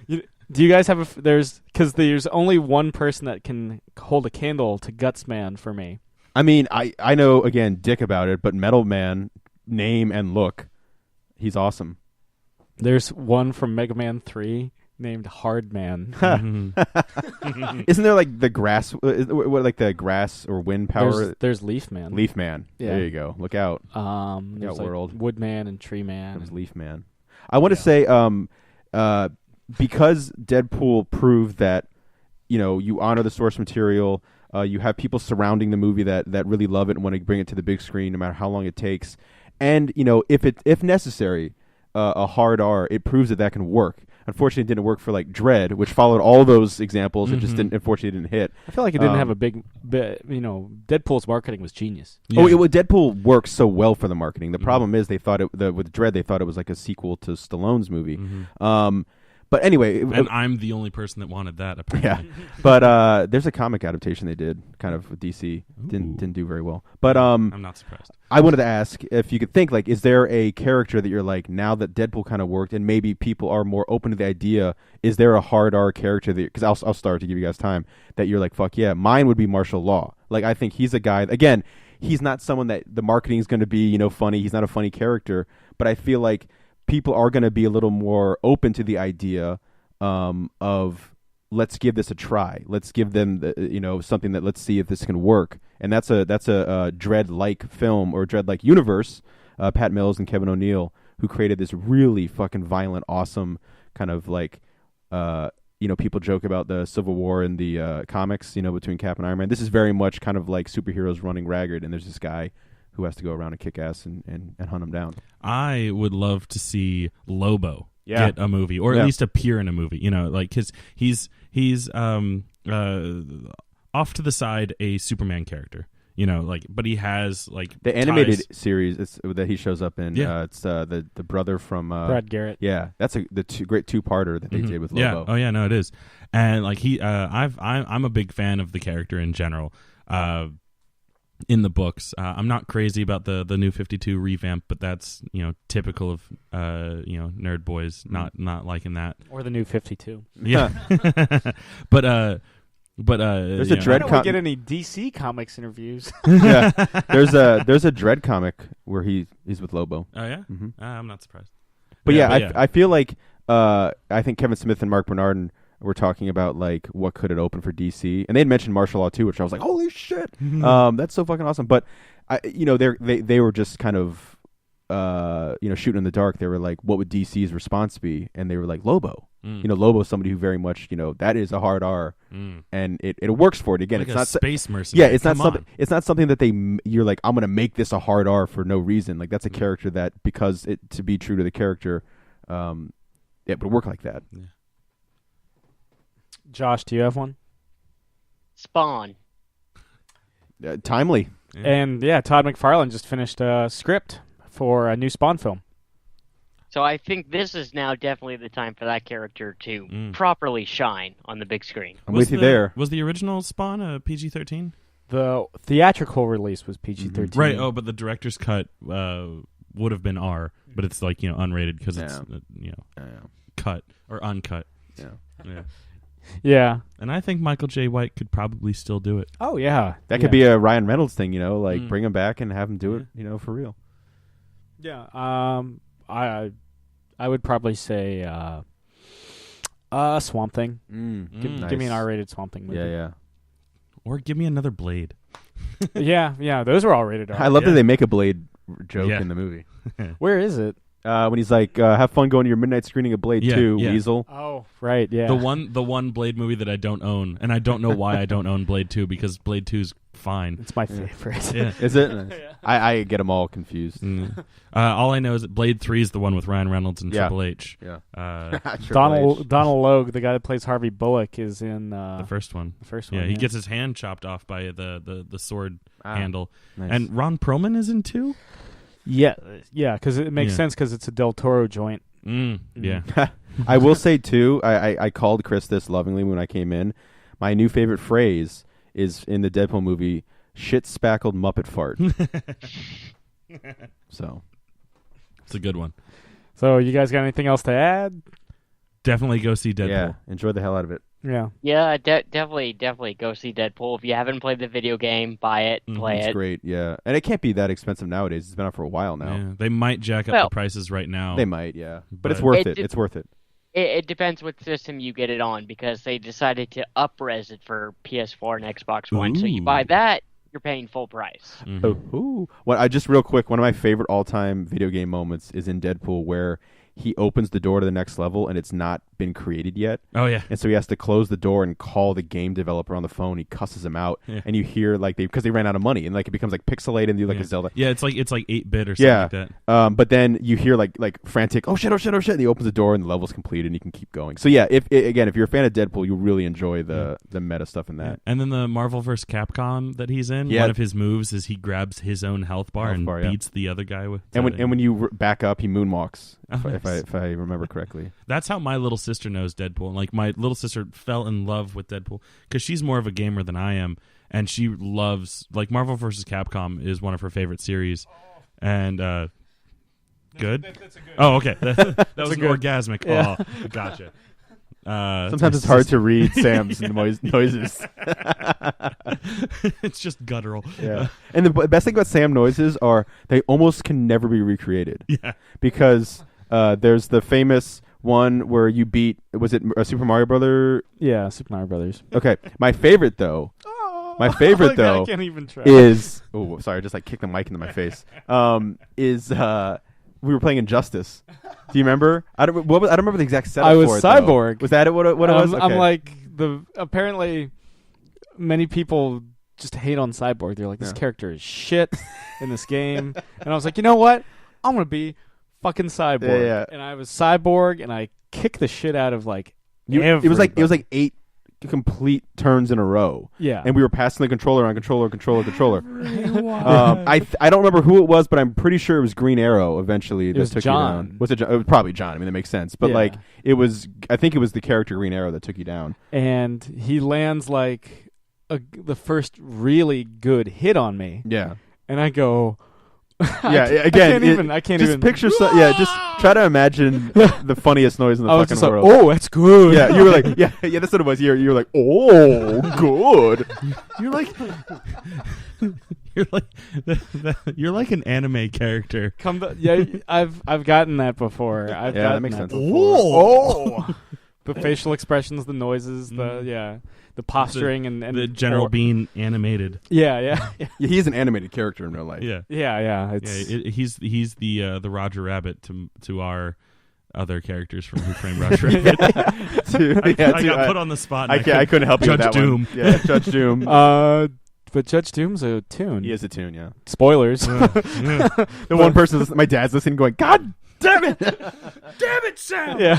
Do you guys have because there's only one person that can hold a candle to Guts Man for me. I mean, I know, again, dick about it, but Metal Man, name and look, he's awesome. There's one from Mega Man 3 named Hard Man. Isn't there like the grass, like the grass or wind power? There's Leaf Man. Leaf Man. Yeah. There you go. Look out. There's like world. Wood Man and Tree Man. There's Leaf Man. I want to say, because Deadpool proved that, you honor the source material. You have people surrounding the movie that really love it and want to bring it to the big screen, no matter how long it takes. And if necessary, a hard R, it proves that can work. Unfortunately, it didn't work for like Dread, which followed all those examples. It just unfortunately didn't hit. I feel like it didn't have a big. Deadpool's marketing was genius. Yeah. Deadpool works so well for the marketing. The problem is they thought with Dread, they thought it was like a sequel to Stallone's movie. But anyway, and I'm the only person that wanted that, apparently. Yeah, but there's a comic adaptation they did, kind of with DC. Didn't do very well. But I'm not surprised. I wanted to ask if you could think, like, is there a character that you're like, now that Deadpool kind of worked and maybe people are more open to the idea, is there a hard R character that, because I'll start to give you guys time, that you're like, fuck yeah, mine would be Martial Law. Like, I think he's a guy, again, he's not someone that the marketing is going to be, funny. He's not a funny character, but I feel like people are going to be a little more open to the idea of let's give this a try. Let's give them something that let's see if this can work. And that's a Dredd-like film or Dredd-like universe. Pat Mills and Kevin O'Neill, who created this really fucking violent, awesome kind of like, people joke about the Civil War in the comics, between Cap and Iron Man. This is very much kind of like superheroes running ragged, and there's this guy who has to go around and kick ass and hunt him down. I would love to see Lobo get a movie, or at least appear in a movie. Because he's off to the side a Superman character. But he has like the animated series that he shows up in. It's the brother from Brad Garrett. Yeah, that's great two-parter that they did with Lobo. Oh yeah, no, it is. And like I'm a big fan of the character in general. In the books, I'm not crazy about the New 52 revamp, but that's typical of nerd boys not liking that, or the New 52. Yeah, but there's a Dredd. Why don't we get any DC Comics interviews? Yeah, there's a Dredd comic where he's with Lobo. Oh yeah, mm-hmm. I'm not surprised. But I feel like I think Kevin Smith and Mark Bernardin were talking about like what could it open for DC, and they had mentioned martial law too, which I was like, holy shit, that's so fucking awesome. But they were just kind of shooting in the dark. They were like, what would DC's response be? And they were like, Lobo. Lobo is somebody who very much that is a hard R, and it works for it. Again, like it's not space mercenary. Yeah, it's not something. It's not something that you're like, I'm gonna make this a hard R for no reason. Like that's a character that, because to be true to the character, it would work like that. Yeah. Josh, do you have one? Spawn. Timely. Yeah. And Todd McFarlane just finished a script for a new Spawn film. So I think this is now definitely the time for that character to properly shine on the big screen. I'm with you there. Was the original Spawn a PG-13? The theatrical release was PG-13. Right. Oh, but the director's cut would have been R, but it's like unrated because it's cut or uncut. Yeah. Yeah. And I think Michael J. White could probably still do it. Oh yeah, that could be a Ryan Reynolds thing. Bring him back and have him do it. For real. Yeah. I would probably say Swamp Thing. Give me an R-rated Swamp Thing movie. Yeah. Or give me another Blade. yeah, those were all rated R. I love that they make a Blade joke in the movie. Where is it? When he's like, have fun going to your midnight screening of Blade 2, Weasel. Oh, right, yeah. The one Blade movie that I don't own, and I don't know why I don't own Blade 2, because Blade 2's fine. It's my favorite. Yeah. Is it? I get them all confused. All I know is that Blade 3 is the one with Ryan Reynolds and Triple H. Yeah. Donald Logue, the guy that plays Harvey Bullock, is in the first one. Yeah, he gets his hand chopped off by the sword handle. Nice. And Ron Perlman is in 2? Yeah, because it makes sense because it's a Del Toro joint. Yeah. I will say, too, I called Chris this lovingly when I came in. My new favorite phrase is in the Deadpool movie, shit-spackled Muppet fart. So. It's a good one. So you guys got anything else to add? Definitely go see Deadpool. Yeah, enjoy the hell out of it. Yeah. Yeah, definitely go see Deadpool. If you haven't played the video game, buy it, play it's it. Great, yeah. And it can't be that expensive nowadays. It's been out for a while now. Yeah, they might jack up the prices right now. They might, yeah. But it's worth it. It's worth it. It depends what system you get it on, because they decided to up-res it for PS4 and Xbox One. So you buy that, you're paying full price. Ooh. Well, just real quick, one of my favorite all-time video game moments is in Deadpool, where he opens the door to the next level and it's not been created yet. Oh yeah. And so he has to close the door and call the game developer on the phone. He cusses him out, and you hear like because they ran out of money, and like it becomes like pixelated and do like a Zelda. Yeah, it's like 8-bit or something like that. But then you hear like frantic, oh shit, and he opens the door and the level's completed and you can keep going. So yeah, if you're a fan of Deadpool, you really enjoy the meta stuff in that. Yeah. And then the Marvel vs. Capcom that he's in, one of his moves is he grabs his own health bar and beats the other guy with. And when you back up, he moonwalks. Nice. If I remember correctly. That's how my little sister knows Deadpool. And like my little sister fell in love with Deadpool because she's more of a gamer than I am, and she loves like Marvel vs. Capcom is one of her favorite series. And good. That's a good. Oh, okay. That was an orgasmic. Yeah. Oh, gotcha. Sometimes it's hard to read Sam's noises. It's just guttural. Yeah. And the best thing about Sam noises are they almost can never be recreated. Yeah. Because there's the famous one where you beat. Was it a Super Mario Brother? Yeah, Super Mario Brothers. Okay, my favorite though. My favorite though I can't even try. is sorry, I just like kicked the mic into my face. Is we were playing Injustice. Do you remember? I don't remember the exact setup. I was for it, Cyborg. Though. Was that what it was? Okay. I'm like apparently many people just hate on Cyborg. They're like, this character is shit in this game, and I was like, you know what? I'm gonna be fucking Cyborg. Yeah. And I was Cyborg, and I kicked the shit out of like it was like 8 complete turns in a row. Yeah. And we were passing the controller on controller. I don't remember who it was, but I'm pretty sure it was Green Arrow eventually that took John. you down. Was it John? It was probably John. I mean, that makes sense. But like it was, I think it was the character Green Arrow that took you down. And he lands like the first really good hit on me. Yeah. And I go, I can't even picture. Just try to imagine the funniest noise in the fucking world. Like, oh, that's good. Yeah, you were like, yeah, that's what it was. You were like, oh, good. You're like an anime character. I've gotten that before. That makes sense. Oh, the facial expressions, the noises, the posturing, and the General Bean animated. Yeah, he's an animated character in real life. Yeah. He's the Roger Rabbit to our other characters from Who Framed Roger Rabbit. I got put on the spot. I couldn't help you with Judge that Doom. One. Yeah, Judge Doom. But Judge Doom's a tune. He is a tune. Yeah. Spoilers. The one person, my dad's listening, going, "God damn it, damn it, Sam." Yeah.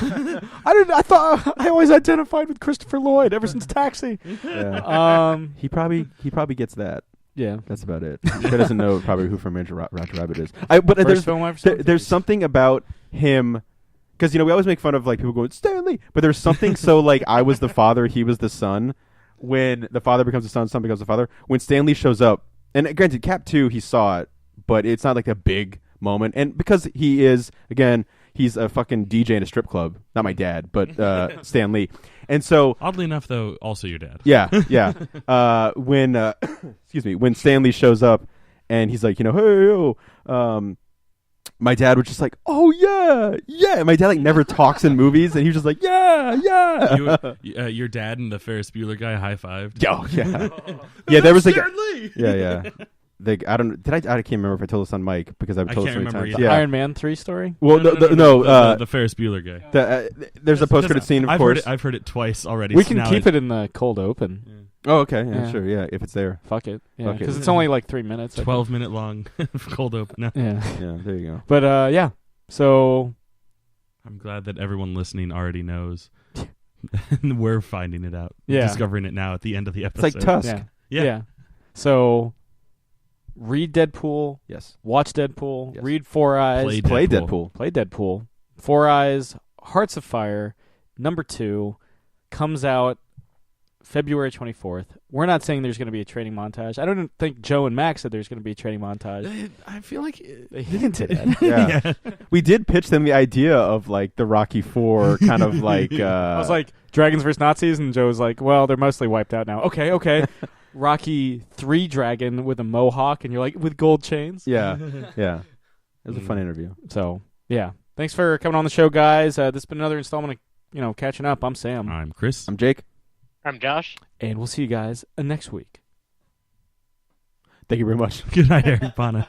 I thought I always identified with Christopher Lloyd ever since Taxi. Yeah. He probably gets that. Yeah, that's about it. He doesn't know probably who from Roger Rabbit is. But there's something about him, because we always make fun of like people going Stanley, but there's something so like I was the father, he was the son. When the father becomes the son becomes the father. When Stanley shows up, and granted, Cap 2 he saw it, but it's not like a big moment. And because he is, again, he's a fucking DJ in a strip club. Not my dad, but Stan Lee. And so, oddly enough, though, also your dad. Yeah. When when Stanley shows up, and he's like, hey, my dad was just like, oh yeah. And my dad like never talks in movies, and he was just like, yeah. Your dad and the Ferris Bueller guy high-fived. Oh yeah. Yeah, there was like yeah. I can't remember if I told this on mic because I've told it so many times. The Iron Man 3 story? Well, no, the Ferris Bueller guy. There's a post-credit scene, of course. I've heard it twice already. We can keep it in the cold open. Yeah. Oh, okay. Yeah, sure. Yeah, if it's there. Fuck it. Yeah, because it's only like 3 minutes. 12-minute long cold open. No. Yeah. Yeah, there you go. But, yeah. So I'm glad that everyone listening already knows. And we're finding it out. Yeah. Discovering it now at the end of the episode. It's like Tusk. Yeah. So read Deadpool. Yes. Watch Deadpool. Yes. Read Four Eyes. Play Deadpool. Play Deadpool. Four Eyes. Hearts of Fire. #2 comes out February 24th. We're not saying there's going to be a training montage. I don't think Joe and Max said there's going to be a training montage. I feel like they hinted at. Yeah. We did pitch them the idea of like the Rocky IV kind of like I was like, Dragons vs. Nazis, and Joe was like, well, they're mostly wiped out now. Okay. Rocky 3 dragon with a mohawk, and you're like, with gold chains? Yeah. It was a fun interview. So, yeah. Thanks for coming on the show, guys. This has been another installment of, Catching Up. I'm Sam. I'm Chris. I'm Jake. I'm Josh. And we'll see you guys next week. Thank you very much. Good night, Eric Pana.